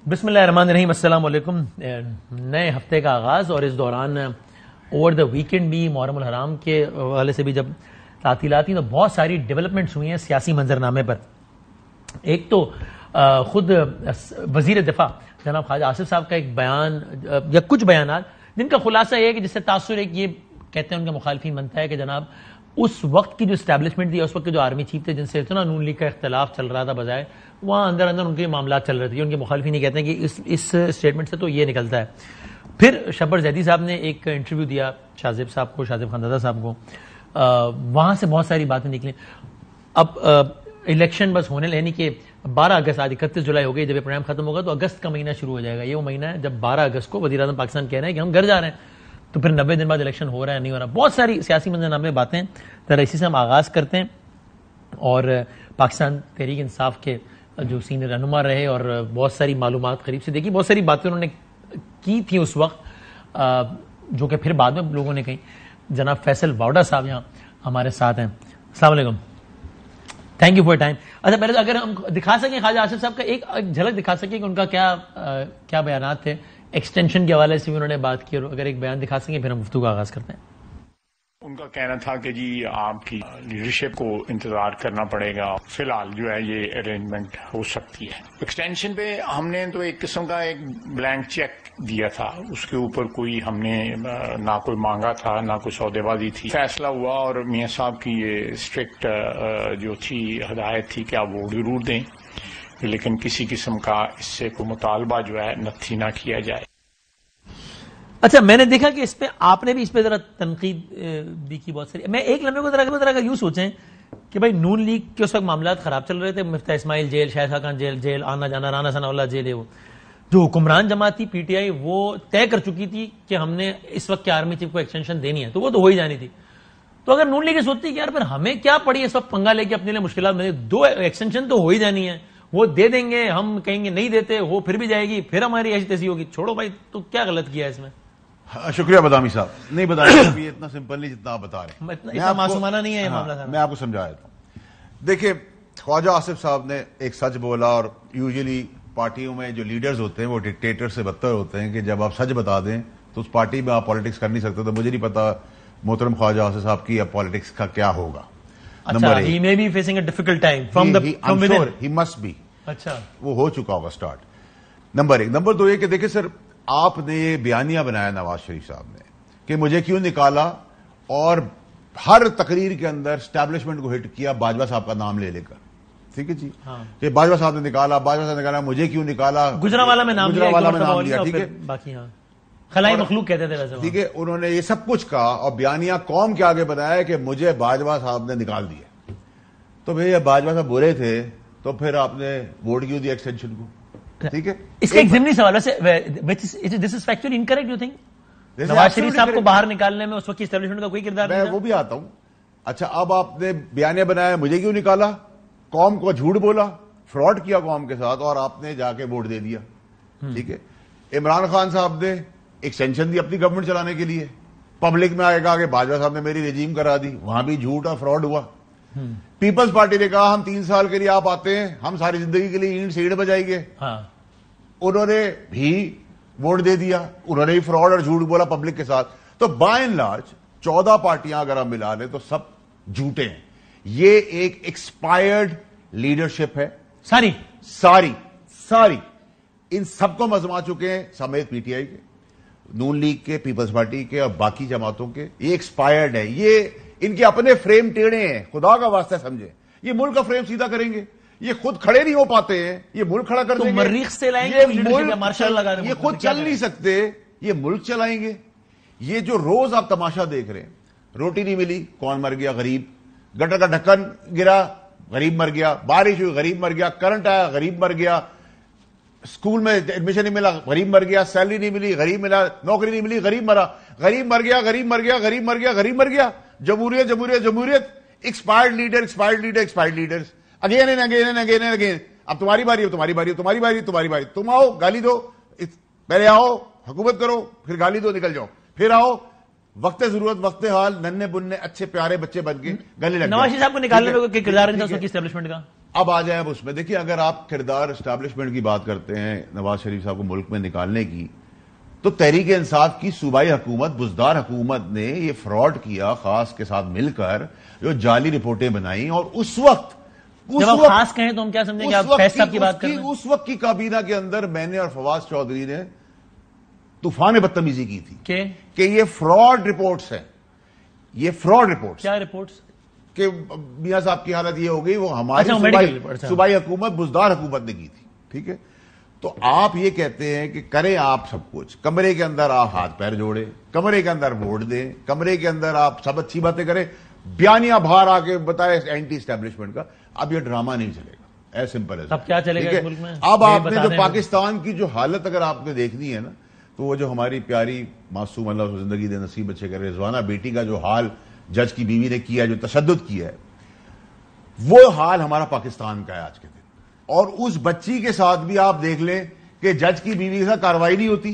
بسم اللہ الرحمن الرحیم. السلام علیکم. نئے ہفتے کا آغاز اور اس دوران اوور دا ویکینڈ بھی محرم الحرام کے حوالے سے بھی جب تعطیلات تو بہت ساری ڈیولپمنٹس ہوئی ہیں سیاسی منظرنامے پر. ایک تو خود وزیر دفاع جناب خواجہ آصف صاحب کا ایک بیان یا کچھ بیانات جن کا خلاصہ یہ ہے کہ جس سے تاثر ایک یہ کہتے ہیں ان کے مخالفین بنتا ہے کہ جناب اس وقت کی جو اسٹیبلشمنٹ تھی، اس وقت کے جو آرمی چیف تھے جن سے اتنا نون لیگ کا اختلاف چل رہا تھا بظاہر، وہاں اندر اندر ان کے معاملات چل رہے تھے. ان کے مخالفین یہ کہتے ہیں کہ اس اسٹیٹمنٹ سے تو یہ نکلتا ہے. پھر شبر زیدی صاحب نے ایک انٹرویو دیا شاذیب صاحب کو، شاذیب خاندادہ صاحب کو، وہاں سے بہت ساری باتیں نکلیں. اب الیکشن بس ہونے یعنی کہ 12 اگست، آج 31 جولائی ہو گئی، جب یہ پروگرام ختم ہوگا تو اگست کا مہینہ شروع ہو جائے گا. یہ وہ مہینہ ہے جب 12 اگست کو وزیر اعظم پاکستان کہہ رہے ہیں کہ ہم گھر جا رہے ہیں، تو پھر 90 دن بعد الیکشن ہو رہا ہے نہیں ہو رہا. بہت ساری سیاسی منظرنامے باتیں. ذرا اسی سے ہم آغاز کرتے ہیں. اور پاکستان تحریک انصاف کے جو سینئر رہنما رہے اور بہت ساری معلومات قریب سے دیکھی، بہت ساری باتیں انہوں نے کی تھیں اس وقت جو کہ پھر بعد میں لوگوں نے کہیں. جناب فیصل واوڈا صاحب یہاں ہمارے ساتھ ہیں. السلام علیکم، تھینک یو فار ٹائم. اچھا پہلے اگر ہم دکھا سکیں خواجہ آصف صاحب کا ایک جھلک دکھا سکیں کہ ان کا کیا بیانات تھے ایکسٹینشن کے حوالے سے بھی انہوں نے بات کی، اور اگر ایک بیان دکھا سکیں پھر ہم گفتگو کا آغاز کرتے ہیں. ان کا کہنا تھا کہ جی آپ کی لیڈرشپ کو انتظار کرنا پڑے گا، فی الحال جو ہے یہ ارینجمنٹ ہو سکتی ہے. ایکسٹینشن پہ ہم نے تو ایک قسم کا ایک بلینک چیک دیا تھا، اس کے اوپر کوئی ہم نے نہ کوئی مانگا تھا نہ کوئی سودے بازی تھی. فیصلہ ہوا اور میاں صاحب کی یہ اسٹرکٹ جو تھی ہدایت تھی کہ آپ ووٹ ضرور دیں، لیکن کسی قسم کا اس سے کوئی مطالبہ جو ہے نتھی نہ کیا جائے. اچھا میں نے دیکھا کہ اس پہ آپ نے بھی اس پہ ذرا تنقید بھی کی بہت ساری. میں ایک لمحے کو ذرا یوں سوچیں کہ بھائی نون لیگ کے اس وقت معاملات خراب چل رہے تھے، مفتاح اسماعیل جیل، شاہد خان جیل آنا جانا، رانا ثناء اللہ جیل ہے. وہ جو حکمران جماعت تھی پی ٹی آئی وہ طے کر چکی تھی کہ ہم نے اس وقت کے آرمی چیف کو ایکسٹینشن دینی ہے، تو وہ تو ہو ہی جانی تھی. تو اگر نون لیگ سوچتی کہ یار پھر ہمیں کیا پڑی اس وقت پنگا لے کے اپنے لیے مشکلات میں، 2 ایکسٹینشن تو ہو ہی جانی ہے، وہ دے دیں گے، ہم کہیں گے نہیں دیتے، وہ پھر بھی جائے گی، پھر ہماری ایسی تیسی ہوگی. چھوڑو بھائی، تو کیا غلط کیا ہے اس میں؟ شکریہ بدامی صاحب. نہیں بتایا یہ اتنا سمپل نہیں جتنا آپ بتا رہے ہیں. اتنا معصومانہ نہیں ہے یہ معاملہ. میں آپ کو سمجھا دیتا ہوں. دیکھیں خواجہ آصف صاحب نے ایک سچ بولا، اور یوزلی پارٹیوں میں جو لیڈرز ہوتے ہیں وہ ڈکٹیٹر سے بدتر ہوتے ہیں کہ جب آپ سچ بتا دیں تو اس پارٹی میں آپ پالیٹکس کر نہیں سکتے. تو مجھے نہیں پتا محترم خواجہ آصف صاحب کی اب پالیٹکس کا کیا ہوگا. اچھا he may be facing a difficult time from within. He must be. اچھا وہ ہو چکا ہوگا سٹارٹ. نمبر 1. نمبر 2 یہ کہ دیکھیں سر، آپ نے یہ بیانیہ بنایا نواز شریف صاحب نے کہ مجھے کیوں نکالا، اور ہر تقریر کے اندر اسٹیبلشمنٹ کو ہٹ کیا باجوہ صاحب کا نام لے کر. ٹھیک ہے جی، کہ باجوہ صاحب نے نکالا، باجوہ صاحب نے نکالا، مجھے کیوں نکالا، گجرانوالہ میں نام لیا. ٹھیک ہے، باقی خلائی مخلوق کہتے تھے ویسے. ٹھیک ہے، انہوں نے یہ سب کچھ کہا اور بیانیہ قوم کے آگے بتایا کہ مجھے باجوہ صاحب نے نکال دیا. تو بھئی باجوہ صاحب برے تھے تو پھر آپ نے ووٹ کیوں دیا ایکسٹینشن کو؟ ٹھیک ہے، اس کا ایک ضمنی سوال ہے، دس از factually incorrect you think Nawaz Sharif صاحب کو باہر نکالنے میں اس وقت کی اسٹیبلشمنٹ کا کوئی کردار نہیں؟ میں وہ بھی آتا ہوں. اچھا اب آپ نے بیانیہ بنایا مجھے کیوں نکالا، قوم کو جھوٹ بولا، فراڈ کیا قوم کے ساتھ، اور آپ نے جا کے ووٹ دے دیا. ٹھیک ہے، عمران خان صاحب نے ایکسٹینشن دی اپنی گورنمنٹ چلانے کے لیے، پبلک میں آئے گا کہ باجوہ صاحب نے میری ریجیم کرا دی، وہاں بھی جھوٹ اور فراڈ ہوا. پیپلز پارٹی نے کہا ہم 3 سال کے لیے آپ آتے ہیں، ہم ساری زندگی کے لیے اینٹ سیڑ بجائیں گے. انہوں نے بھی ووٹ دے دیا، انہوں نے بھی فراڈ اور جھوٹ بولا پبلک کے ساتھ. تو بائی اینڈ لارج 14 پارٹیاں اگر ہم ملا لیں تو سب جھوٹے ہیں. یہ ایک ایکسپائرڈ لیڈرشپ ہے، ساری ان سب کو مزما چکے ہیں، سمیت پی ٹی آئی کے، نون لیگ کے، پیپلز پارٹی کے اور باقی جماعتوں کے. یہ ایکسپائرڈ ہے، یہ ان کے اپنے فریم ٹیڑھے ہیں. خدا کا واسطہ سمجھے، یہ ملک کا فریم سیدھا کریں گے، یہ خود کھڑے نہیں ہو پاتے ہیں، یہ ملک کھڑا کر دیں گے، مریخ سے لائیں گے، یہ خود چل نہیں سکتے، یہ ملک چلائیں گے. یہ جو روز آپ تماشا دیکھ رہے ہیں، روٹی نہیں ملی کون مر گیا، غریب. گٹر کا ڈھکن گرا غریب مر گیا، بارش ہوئی غریب مر گیا، کرنٹ آیا غریب مر گیا، اسکول میں ایڈمیشن نہیں ملا غریب مر گیا، سیلری نہیں ملی غریب ملا، نوکری نہیں ملی غریب مرا، غریب مر گیا، غریب مر گیا، غریب مر گیا، غریب مر گیا. جمہوریت جمہوریت جمہوریت، expired leaders again and again. اب تمہاری باری، تمہاری باری، تمہاری باری، تمہاری باری. تم آؤ گالی دو، پہلے آؤ حکومت کرو، پھر گالی دو نکل جاؤ، پھر آؤ وقت ضرورت وقت حال ننھے بننے اچھے پیارے بچے بن کے گلے لگ. نواز شریف صاحب کو نکالنے میں کوئی کردار نہیں تھا اس کی اسٹیبلشمنٹ کا؟ اب آ جائیں اب اس میں دیکھیں، اگر آپ کردار اسٹیبلشمنٹ کی بات کرتے ہیں نواز شریف صاحب کو ملک میں نکالنے کی، تو تحریک انصاف کی صوبائی حکومت، بزدار حکومت نے یہ فراڈ کیا خاص کے ساتھ مل کر، جو جعلی رپورٹیں بنائیں، اور اس وقت جب آپ خاص کہیں تو ہم کیا سمجھیں کہ آپ فیصلہ کی بات کر رہے ہیں؟ اس وقت کی کابینہ کے اندر میں نے اور فواز چودھری نے طوفان بدتمیزی کی تھی کہ یہ فراڈ رپورٹس ہیں، یہ فراڈ رپورٹس. کیا رپورٹس؟ کہ میاں صاحب کی حالت یہ ہو گئی، وہ ہماری صوبائی حکومت بزدار حکومت نے کی تھی. ٹھیک ہے، تو آپ یہ کہتے ہیں کہ کریں آپ سب کچھ، کمرے کے اندر آپ ہاتھ پیر جوڑیں، کمرے کے اندر ووٹ دیں، کمرے کے اندر آپ سب اچھی باتیں کریں، بیانیہ باہر آ کے بتائے اینٹی اسٹیبلشمنٹ کا. اب یہ ڈرامہ نہیں چلے گا، ایز سمپل ایز. اب کیا چلے گا اس ملک میں؟ اب آپ نے جو پاکستان کی جو حالت اگر آپ نے دیکھنی ہے نا، تو وہ جو ہماری پیاری معصوم، اللہ کو زندگی دے، نصیب اچھے کرے، رضوانہ بیٹی کا جو حال جج کی بیوی نے کیا، جو تشدد کیا ہے، وہ حال ہمارا پاکستان کا ہے آج کے دن. اور اس بچی کے ساتھ بھی آپ دیکھ لیں کہ جج کی بیوی کے ساتھ کاروائی نہیں ہوتی،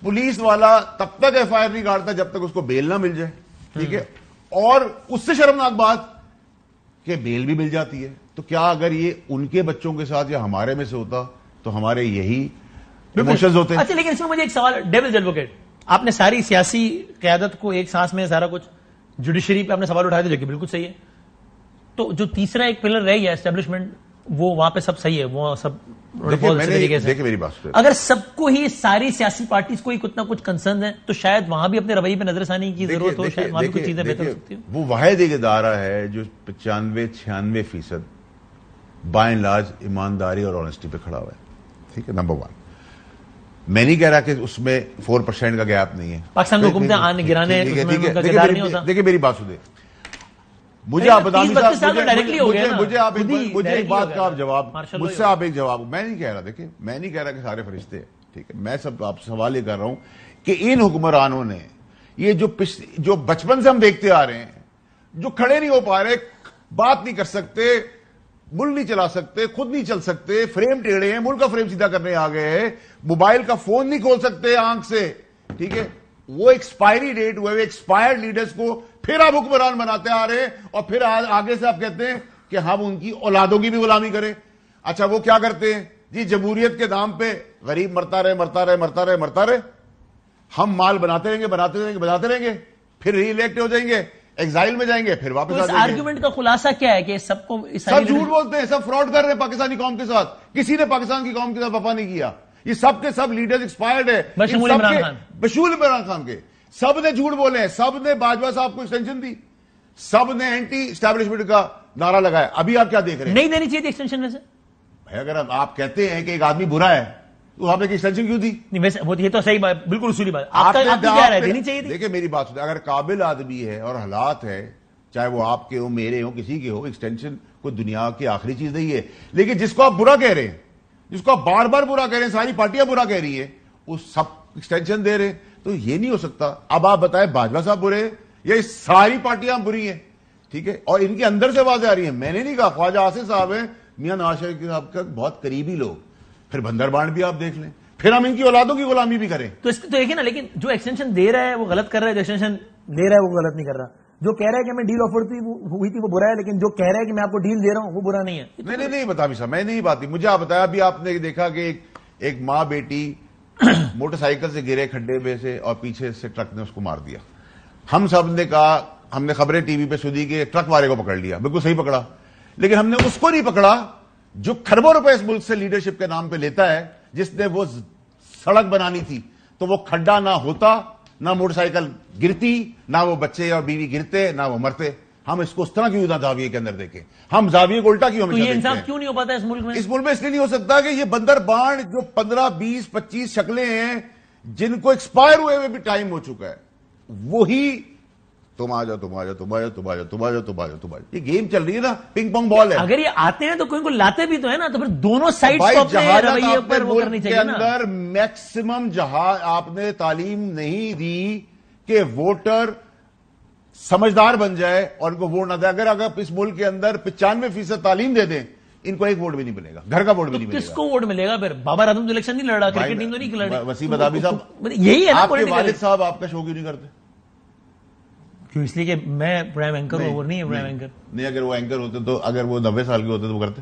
پولیس والا تب تک ایف آئی آر نہیں کاٹتا جب تک اس کو بیل نہ مل جائے. ٹھیک ہے، اور اس سے شرمناک بات کہ بیل بھی مل جاتی ہے. تو کیا اگر یہ ان کے بچوں کے ساتھ یا ہمارے میں سے ہوتا تو ہمارے یہی ایموشنز ہوتے. اچھا، لیکن اس میں مجھے ایک سوال، ڈیولز ایڈوکیٹ، آپ نے ساری سیاسی قیادت کو ایک سانس میں سارا کچھ، جوڈیشری پہ آپ نے سوال اٹھایا تھا جو کہ بالکل صحیح ہے. تو جو تیسرا ایک پلر رہ گیا اسٹیبلشمنٹ، وہ وہاں پہ سب صحیح ہے، وہ سب دیکھیں میری بات سے، اگر سب کو ہی ساری سیاسی پارٹیز کو ہی کچھ نہ کچھ کنسرن ہے تو شاید وہاں بھی اپنے رویے پہ نظر ثانی کی ضرورت ہو، شاید وہاں بھی کچھ چیزیں بہتر ہو سکتی ہیں. وہ واحد ایک ادارہ ہے جو 95-96% بائی اینڈ لارج ایمانداری اور آنےسٹی پہ کھڑا ہوا ہے. ٹھیک ہے، نمبر 1. میں نہیں کہہ رہا کہ اس میں 4% کا گیپ نہیں ہے. پاکستان کو حکومتیں آنے گرانے دیکھیں میری بات سنیں. مجھے آپ بتا مجھے ایک بات کا آپ جواب، مجھ سے آپ ایک جواب. میں نہیں کہہ رہا، دیکھیں میں نہیں کہہ رہا کہ سارے فرشتے ہیں. ٹھیک ہے، میں سب آپ سے سوال یہ کر رہا ہوں کہ ان حکمرانوں نے یہ جو بچپن سے ہم دیکھتے آ رہے ہیں، جو کھڑے نہیں ہو پا رہے، بات نہیں کر سکتے، ملک نہیں چلا سکتے، خود نہیں چل سکتے، فریم ٹیڑھے ہیں، ملک کا فریم سیدھا کرنے آ گئے ہیں، موبائل کا فون نہیں کھول سکتے آنکھ سے. ٹھیک ہے، وہ ایکسپائری ڈیٹ ہوئے ایکسپائرڈ لیڈرز کو پھر آپ حکمران بناتے آ رہے ہیں، اور پھر آگے سے آپ کہتے ہیں کہ ہم ان کی اولادوں کی بھی غلامی کریں. اچھا، وہ کیا کرتے ہیں جی؟ جمہوریت کے نام پہ غریب مرتا رہے، ہم مال بناتے رہیں گے، پھر ری الیکٹ ہو جائیں گے، ایگزائل میں جائیں گے، پھر واپس آ جائیں گے. آرگومنٹ کا خلاصہ کیا ہے کہ سب کو سب جھوٹ بولتے ہیں، سب فراڈ کر رہے ہیں پاکستانی قوم کے ساتھ. کسی نے پاکستان کی قوم کے ساتھ وفا نہیں کیا. یہ سب کے سب لیڈرز ایکسپائرڈ ہے، بشمول عمران خان کے. سب نے جھوٹ بولے ہیں، سب نے باجوہ صاحب کو ایکسٹینشن دی، سب نے اینٹی اسٹیبلشمنٹ کا نعرہ لگایا. ابھی آپ کیا دیکھ رہے ہیں؟ نہیں دینی چاہیے ایکسٹینشن. ویسے اگر آپ کہتے ہیں کہ ایک آدمی برا ہے تو آپ نے ایکسٹینشن کیوں دی؟ نہیں، ویسے یہ تو صحیح بات، بالکل اصولی بات. آپ کیا رہا ہے، دینی چاہیے. دیکھیں میری بات سنیں، اگر قابل آدمی ہے اور حالات ہے، چاہے وہ آپ کے ہو، میرے ہو، کسی کے ہو، ایکسٹینشن کوئی دنیا کی آخری چیز نہیں ہے. لیکن جس کو آپ برا کہہ رہے ہیں، جس کو آپ بار بار برا کہہ رہے ہیں، ساری پارٹیاں برا کہہ رہی ہیں، وہ سب ایکسٹینشن دے رہے ہیں، تو یہ نہیں ہو سکتا. اب آپ بتائیں باجوہ صاحب برے ہیں یا ساری پارٹیاں بری ہیں؟ ٹھیک ہے، اور ان کے اندر سے آوازیں آ رہی ہیں. میں نے نہیں کہا، خواجہ آصف صاحب ہیں میاں نواز شریف صاحب کا بہت قریبی لوگ، پھر بندر بانڈ بھی آپ دیکھ لیں، پھر ہم ان کی اولادوں کی غلامی بھی کریں. تو اس کو تو دیکھیں نا، لیکن جو ایکسٹینشن دے رہا ہے وہ غلط کر رہا ہے، جو ایکسٹینشن دے رہا ہے وہ غلط نہیں کر رہا. جو کہہ رہا ہے کہ ہمیں ڈیل آفر ہوئی تھی وہ برا ہے، لیکن جو کہہ رہا ہے کہ میں آپ کو ڈیل دے رہا ہوں وہ برا نہیں ہے. نہیں بتا بھی صاحب، میں نہیں بات. مجھے آپ بتایا، ابھی آپ نے دیکھا کہ ایک ماں بیٹی موٹر سائیکل سے گرے کھڈے میں سے، اور پیچھے سے ٹرک نے اس کو مار دیا. ہم سب نے کہا، ہم نے خبریں ٹی وی پہ سنی کہ ٹرک والے کو پکڑ لیا، بالکل صحیح پکڑا، لیکن ہم نے اس کو نہیں پکڑا جو کھربوں روپے اس ملک سے لیڈرشپ کے نام پہ لیتا ہے، جس نے وہ سڑک بنانی تھی تو وہ کھڈا نہ ہوتا، نہ موٹر سائیکل گرتی، نہ وہ بچے اور بیوی گرتے، نہ وہ مرتے. ہم اس کو اس طرح کیوں نہ زاویے کے اندر دیکھیں؟ ہم زاویے کو الٹا کیوں ہمیشہ دیکھتے ہیں؟ انصاف کیوں نہیں ہو پاتا اس ملک میں؟ اس ملک میں اس لیے نہیں ہو سکتا کہ یہ بندر بانڈ جو 15 20 25 شکلیں ہیں جن کو ایکسپائر ہوئے ہوئے بھی ٹائم ہو چکا ہے، وہی تم آ جاؤ. یہ گیم چل رہی ہے نا، پنگ پونگ بال ہے. اگر یہ آتے ہیں تو کوئی کو لاتے بھی تو ہے نا، تو پھر دونوں سائڈ کو اپنے رویے پر وہ کرنی چاہیے نا. اندر میکسیمم جہاں آپ نے تعلیم نہیں دی کہ ووٹر سمجھدار بن جائے اور ان کو ووٹ نہ دے. اگر اس ملک کے اندر 95% تعلیم دے دیں، ان کو ایک ووٹ بھی نہیں ملے گا، گھر کا ووٹ بھی نہیں ملے گا. کس کو ووٹ ملے گا پھر؟ بابر اعظم تو الیکشن نہیں لڑ رہا، کرکٹ ٹیم تو نہیں لڑ رہی. وسیم ادابی صاحب، یہی ہے نا. آپ کے والد صاحب آپ کا شوق ہی نہیں کرتے. کیوں؟ اس لیے کہ میں پرائم اینکر ہوں، وہ نہیں ہے پرائم اینکر. نہیں، اگر وہ اینکر ہوتے تو اگر وہ 90 سال کے ہوتے تو وہ کرتے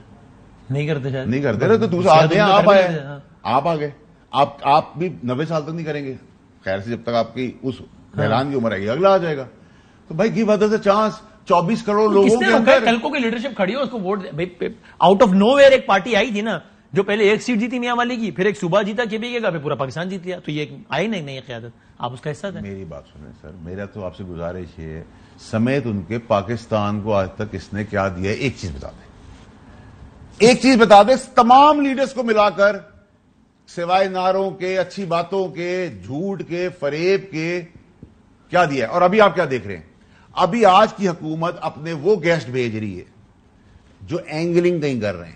نہیں کرتے، شاید نہیں کرتے نا. تو دوسرا آتے ہیں، آپ آئے، آپ آ گئے، آپ بھی 90 سال تک نہیں کریں گے. خیر سے جب تک آپ کی اس بحران کی عمر آئے گی اگلا آ جائے گا. تو بھائی give others a chance. 24 crore لوگوں کے اندر کل کو کوئی لیڈرشپ کھڑی ہو اس کو vote. Out of nowhere ایک پارٹی آئی تھی نا جو پہلے ایک سیٹ جیتی میاں والی کی، پھر ایک صوبہ جیتا کے بھی گا، پھر پورا پاکستان جیت لیا. تو یہ آئی نہیں قیادت، آپ اس کا حصہ تھے. میری بات سنیں سر، میرا تو آپ سے گزارش ہے سمیت ان کے پاکستان کو آج تک اس نے کیا دیا ہے. ایک چیز بتا دیں، ایک چیز بتا دیں تمام لیڈرز کو ملا کر، سوائے نعروں کے، اچھی باتوں کے، جھوٹ کے، فریب کے، کیا دیا ہے. اور ابھی آپ کیا دیکھ رہے ہیں؟ ابھی آج کی حکومت اپنے وہ گیسٹ بھیج رہی ہے جو اینگلنگ نہیں کر رہے ہیں،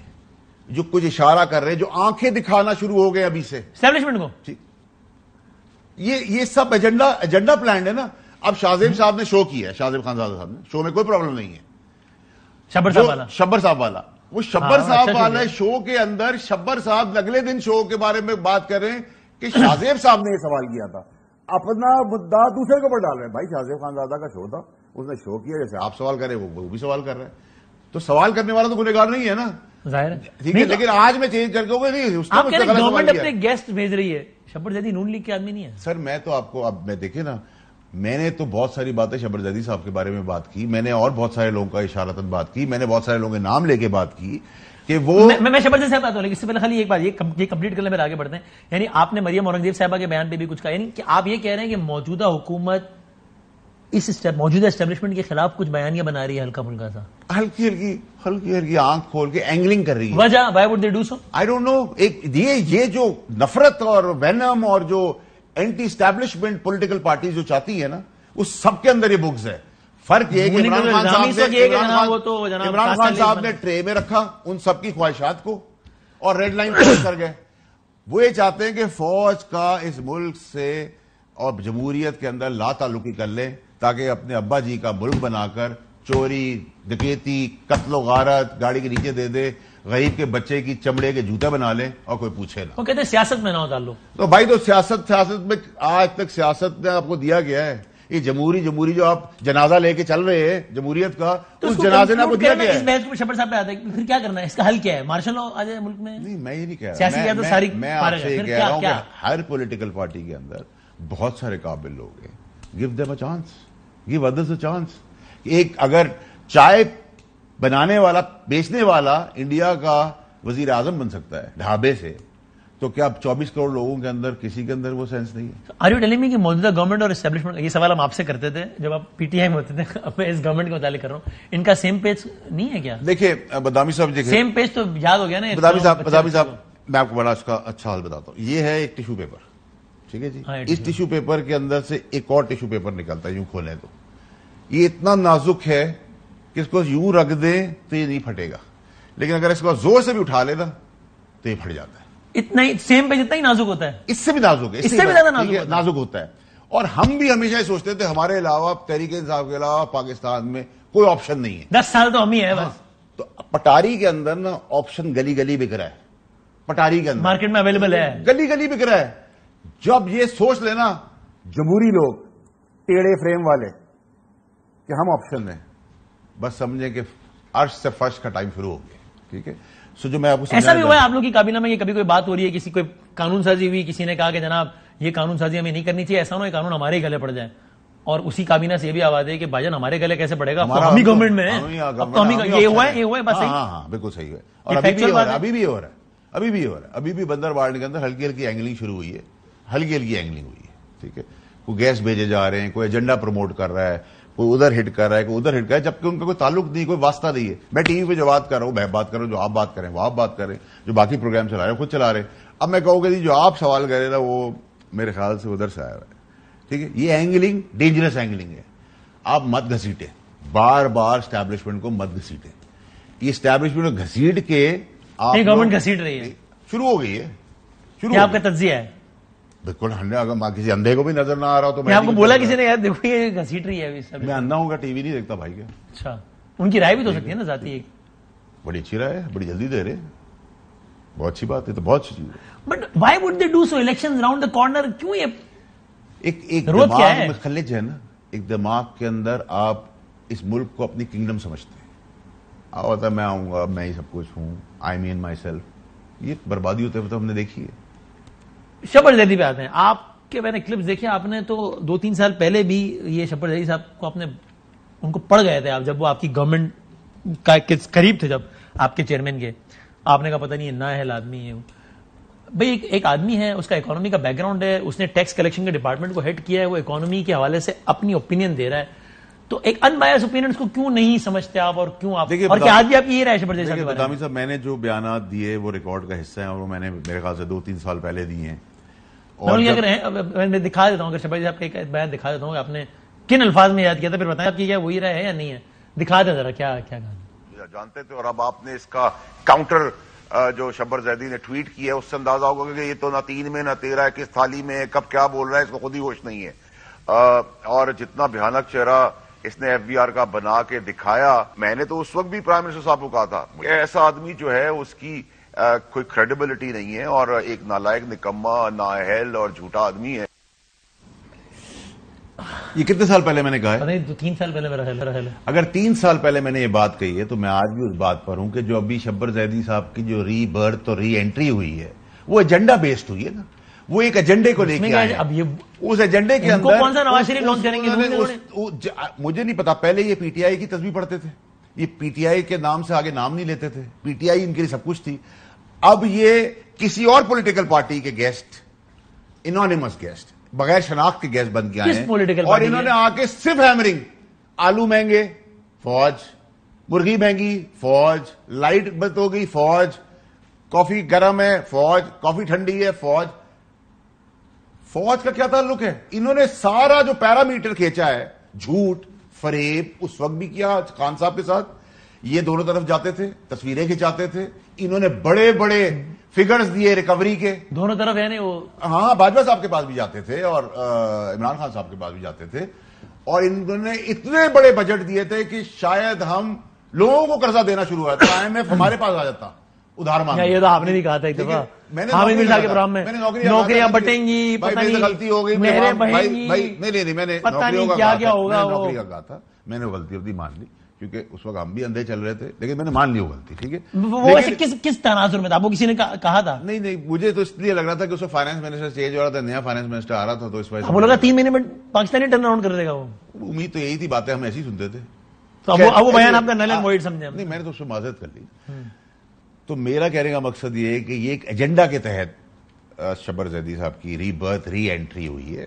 جو کچھ اشارہ کر رہے ہیں، جو آنکھیں دکھانا شروع ہو گئے ابھی سے اسٹیبلشمنٹ کو. یہ سب ایجنڈا پلانڈ ہے نا. اب شاہزیب صاحب نے شو کیا ہے، شاہزیب خانزادہ صاحب نے شو میں کوئی پرابلم نہیں ہے. شبر صاحب والا وہ شبر صاحب والا شو کے اندر شبر صاحب اگلے دن شو کے بارے میں بات کر رہے ہیں کہ شاہزیب صاحب نے یہ سوال کیا تھا. اپنا مدعا دوسرے کے اوپر ڈال رہے ہیں. بھائی شاہزیب خانزادہ کا شو تھا، اس نے شو کیا، جیسے آپ سوال کریں وہ بھی سوال کر رہے ہیں. تو سوال کرنے والا تو گنہگار نہیں ہے نا، ظاہر ہے. ٹھیک ہے، لیکن آج میں چینج کر کے ہوگا نہیں. آپ کہہ رہے ہیں گورنمنٹ اپنے گیسٹ بھیج رہی ہے. شبر زیدی نون لیگ کے آدمی نہیں ہے سر. میں تو آپ کو اب میں دیکھیں نا، میں نے تو بہت ساری باتیں شبر زیدی صاحب کے بارے میں بات کی، میں نے اور بہت سارے لوگوں کا اشارتاً بات کی، میں نے بہت سارے لوگوں کے نام لے کے بات کی کہ وہ میں شبر زیدی صاحب بات ہوں، لیکن اس سے پہلے خالی ایک بات یہ کمپلیٹ کرنے میں آگے بڑھتے ہیں. یعنی آپ نے مریم اورنگزیب صاحبہ کے بیان پہ بھی کچھ کہا، یعنی کہ آپ یہ کہہ رہے ہیں کہ موجودہ حکومت اس موجودہ اسٹیبلشمنٹ کے خلاف کچھ بیانیاں بنا رہی ہے، ہلکا پھلکا سا، ہلکی آنکھ کھول کے اینگلنگ کر رہی ہے. وجہ why would they do so? I don't know. یہ جو نفرت اور وینم اور جو اینٹی اسٹیبلشمنٹ پولیٹیکل پارٹیز جو چاہتی ہے نا، اس سب کے اندر یہ بگز ہے. فرق یہ کہ عمران خان صاحب نے ٹرے میں رکھا ان سب کی خواہشات کو اور ریڈ لائن کراس کر گئے. وہ یہ چاہتے ہیں کہ فوج کا اس ملک سے اور جمہوریت کے اندر لا تعلقی کر لیں تاکہ اپنے ابا جی کا ملک بنا کر چوری، ڈکیتی، قتل و غارت گاڑی کے نیچے دے دے، غریب کے بچے کی چمڑے کے جوتے بنا لیں اور کوئی پوچھے نہ. وہ کہتے ہیں سیاست میں نہ ہو تعلق. تو بھائی تو سیاست میں آج تک سیاست میں آپ کو دیا گیا ہے. یہ جمہوری جو آپ جنازہ لے کے چل رہے ہیں جمہوریت کا، اس جنازے نے آپ کو دیا گیا ہے. اس بحث کو شبر صاحب پہ آتا ہے، پھر کیا کرنا ہے؟ اس کا حل کیا ہے؟ مارشل لاء آ جائے ملک میں؟ نہیں، میں یہ نہیں کہہ سیاسی رہا. میں آپ سے یہ کہہ رہا ہوں کہ ہر پولیٹیکل پارٹی کے اندر بہت سارے قابل لوگ ہیں. Give them a chance, give others a chance. ایک اگر چائے بنانے والا، بیچنے والا انڈیا کا وزیر اعظم بن سکتا ہے ڈھابے سے، تو کیا 24 کروڑ لوگوں کے اندر کسی کے اندر وہ سینس نہیں ہے؟ آر یو ٹیلنگ می کہ موجودہ گورنمنٹ اور اسٹیبلشمنٹ، یہ سوال ہم آپ سے کرتے تھے جب آپ پی ٹی آئی میں ہوتے تھے، اب میں اس گورنمنٹ کے متعلق کر رہا ہوں، ان کا سیم پیج نہیں ہے کیا؟ دیکھیں بدامی صاحب، دیکھیں سیم پیج تو یاد ہو گیا نا. بدامی صاحب میں آپ کو بڑا اس کا اچھا حل بتاتا ہوں. یہ ہے ایک ٹیشو پیپر، ٹھیک ہے جی. اس ٹیشو پیپر کے اندر سے ایک اور ٹیشو پیپر نکلتا ہے، یوں کھولیں تو یہ اتنا نازک ہے کہ اس کو یوں رکھ دیں تو یہ نہیں پھٹے گا، لیکن اگر اس کو زور سے بھی اٹھا لے نا تو یہ پھٹ جاتا ہے. اتنا ہی سیم پیج اتنا ہی نازک ہوتا ہے؟ اس سے بھی نازک ہے، اس سے بھی زیادہ نازک ہوتا ہے. اور ہم بھی ہمیشہ یہ سوچتے تھے ہمارے علاوہ، تحریک انصاف کے علاوہ پاکستان میں کوئی آپشن نہیں ہے. 10 سال تو ہم ہی ہے بس. تو پٹاری کے اندر نا آپشن گلی گلی بک رہا ہے. پٹاری کے اندر مارکیٹ میں اویلیبل ہے، گلی گلی بک رہا ہے. جب یہ سوچ لینا جمہوری لوگ، ٹیڑے فریم والے، کہ ہم آپشن ہیں، بس سمجھیں کہ عرش سے فرش کا ٹائم شروع ہو گیا. ٹھیک ہے. سو جو میں آپ کو ایسا بھی ہوا ہے آپ لوگ کی کابینہ میں، یہ کبھی کوئی بات ہو رہی ہے، کسی کوئی قانون سازی ہوئی، کسی نے کہا کہ جناب یہ قانون سازی ہمیں نہیں کرنی چاہیے، ایسا نہ ہو یہ قانون ہمارے ہی گلے پڑ جائے، اور اسی کابینہ سے یہ بھی آواز ہے کہ بھائی جان ہمارے گلے کیسے پڑے گا، ہم ہی گورنمنٹ میں ہیں، یہ ہوا ہے بس. ہاں بالکل صحیح ہے. اور ابھی بھی ہو رہا ہے، ابھی بھی بندر بارڈ کے اندر ہلکی ہلکی اینگلنگ شروع ہوئی ہے، ہلکی ہلکی اینگلنگ ہوئی ہے. ٹھیک ہے. کوئی گیس بھیجے جا رہے ہیں، کوئی ایجنڈا پروموٹ کر رہا ہے، کوئی ادھر ہٹ کر رہا ہے، کوئی ادھر ہٹ کر رہا ہے، جبکہ ان کا کوئی تعلق نہیں، کوئی واسطہ نہیں ہے. میں ٹی وی پہ جو بات کر رہا ہوں میں بات کر رہا ہوں، جو آپ بات کریں وہ آپ بات کریں، جو باقی پروگرام چلا رہے ہیں خود چلا رہے ہیں. اب میں کہوں گا جو آپ سوال کریں نا وہ میرے خیال سے ادھر سے آیا ہوا ہے. ٹھیک ہے. یہ اینگلنگ ڈینجرس اینگلنگ ہے. آپ مت گھسیٹیں، بار بار اسٹیبلشمنٹ کو مت گھسیٹیں. یہ اسٹیبلشمنٹ کو گھسیٹ کے گورنمنٹ گھسیٹ رہی ہے، شروع ہو گئی ہے. آپ کا تجزیہ ہے؟ بالکل. اگر کسی اندھے کو بھی نظر نہ آ رہا تو میں آپ کو بولا کسی نے یار دیکھو یہ گھسیٹ رہی ہے. میں اندھا ہوں گا، ٹی وی نہیں دیکھتا بھائی کیا. اچھا، ان کی رائے بھی تو سکتی ہے نا ذاتی. ایک بڑی اچھی رائے ہے، بڑی جلدی دے رہے، بہت اچھی بات ہے، تو بہت اچھی چیز ہے. But why would they do so? Election round the corner, کیوں یہ ایک دماغ میں خلج ہے نا. ایک دماغ کے اندر آپ اس ملک کو اپنی کنگڈم سمجھتے ہیں. آپ ہوتا ہے میں آؤں گا, میں ہی سب کچھ ہوں, آئی مین مائی سیلف. یہ بربادی ہوتے ہوئے ہم نے دیکھی ہے. شبر زیدی پہ آتے ہیں. آپ کے میں نے کلپس دیکھے, آپ نے تو 2-3 سال پہلے بھی یہ شبر زیدی صاحب کو اپنے ان کو پڑھ گئے تھے آپ, جب وہ آپ کی گورنمنٹ کا قریب تھے, جب آپ کے چیئرمین کے, آپ نے کہا پتہ نہیں یہ نااہل آدمی ہے. بھئی ایک آدمی ہے, اس کا اکانومی کا بیک گراؤنڈ ہے, اس نے ٹیکس کلیکشن کے ڈپارٹمنٹ کو ہیڈ کیا ہے, وہ اکانومی کے حوالے سے اپنی اوپینین دے رہا ہے, تو ایک ان بائس اوپینین کو کیوں نہیں سمجھتے آپ, اور کیوں آپ, اور کیا آج بھی آپ کی یہ رائے شبر زیدی صاحب؟ بدامی صاحب, میں نے جو بیانات دیے وہ ریکارڈ کا حصہ ہیں, اور وہ میں نے میرے خیال سے 2-3 سال پہلے دیے ہیں. اور میں دکھا دیتا ہوں, اگر شبر صاحب کا ایک بیان دکھا دیتا ہوں کہ آپ نے کن الفاظ میں یاد کیا تھا, پھر بتائیں آپ کی کیا وہی رائے ہے یا نہیں ہے, دکھا دیں ذرا کیا کہا جانتے تھے. اور اب آپ نے اس کا کاؤنٹر جو شبر زیدی نے ٹویٹ کیا ہے, اس سے اندازہ ہوگا کہ یہ تو نہ 3 میں نہ 13 ہے, کس تھالی میں کب کیا بول رہا ہے, اس کو خود ہی ہوش نہیں ہے. اور جتنا بھیانک چہرہ اس نے ایف بی آر کا بنا کے دکھایا, میں نے تو اس وقت بھی پرائم منسٹر صاحب کو کہا تھا ایسا آدمی جو ہے اس کی کوئی کریڈیبلٹی نہیں ہے, اور ایک نالائق, نکما, نااہل اور جھوٹا آدمی ہے. یہ کتنے سال پہلے میں نے کہا ہے؟ 3 سال پہلے میرا خیال ہے. اگر 3 سال پہلے میں نے یہ بات کہی ہے تو میں آج بھی اس بات پر ہوں کہ جو ابھی شبر زیدی صاحب کی جو ری برتھ اور ری انٹری ہوئی ہے وہ ایجنڈا بیسڈ ہوئی ہے نا, وہ ایک ایجنڈے کو لے کے آئے ہیں. اس ایجنڈے کے اندر کون سا نواز شریف لانچ کریں گے مجھے نہیں پتا. پہلے یہ پی ٹی آئی کی تصویر پڑھتے تھے, یہ پی ٹی آئی کے نام سے آگے نام نہیں لیتے تھے, پی ٹی آئی ان کے لیے سب کچھ تھی. اب یہ کسی اور پولیٹیکل پارٹی کے گیسٹ, انانیمس گیسٹ, بغیر شناخت کے گیس بن کے آئے ہیں, اور انہوں نے آ کے صرف ہیمرنگ, آلو مہنگے فوج, مرغی مہنگی فوج, لائٹ بند ہو گئی فوج, کافی گرم ہے فوج, کافی ٹھنڈی ہے فوج. فوج کا کیا تعلق ہے؟ انہوں نے سارا جو پیرامیٹر کھینچا ہے, جھوٹ, فریب, اس وقت بھی کیا خان صاحب کے ساتھ, یہ دونوں طرف جاتے تھے, تصویریں کھنچاتے تھے, انہوں نے بڑے بڑے فگرز دیے ریکوری کے, دونوں طرف ہے نا وہ. ہاں, باجوہ صاحب کے پاس بھی جاتے تھے اور عمران خان صاحب کے پاس بھی جاتے تھے, اور انہوں نے اتنے بڑے بجٹ دیے تھے کہ شاید ہم لوگوں کو قرضہ دینا شروع ہوا تھا, IMF ہمارے پاس آ جاتا ادھار مانگنے. یہ تو آپ نے بھی کہا تھا ایک دفعہ حامد مرزا کے پروگرام میں, نوکریاں بٹیں گی, غلطی ہو گئی, نہریں بہیں گی, نہیں, میں نے پتہ نہیں کیا کیا ہوگا, نوکری کا کہا تھا, میں نے غلطی مان لی کیونکہ اس وقت ہم بھی اندھے چل رہے تھے, لیکن میں نے مان لی وہ غلطی. ٹھیک ہے, وہ ایسے کس تناظر میں تھا, آپ کو کسی نے کہا تھا؟ نہیں, مجھے تو اس لیے لگ رہا تھا کہ اس وقت فائنانس منسٹر چینج ہو رہا تھا, نیا فائنانس منسٹر آ رہا تھا, تو اس وجہ سے وہ لوگ 3 مہینے میں پاکستانی ٹرن اراؤنڈ کر دے گا. وہ امید تو یہی تھی, باتیں ہم ایسی سنتے تھے. تو اب وہ بیان آپ کا نل اینڈ وائڈ سمجھے. نہیں, میں نے تو اس سے معذرت کر لی. تو میرا کہنے کا مقصد یہ ہے کہ یہ ایک ایجنڈا کے تحت شبر زیدی صاحب کی ری برتھ, ری انٹری ہوئی ہے,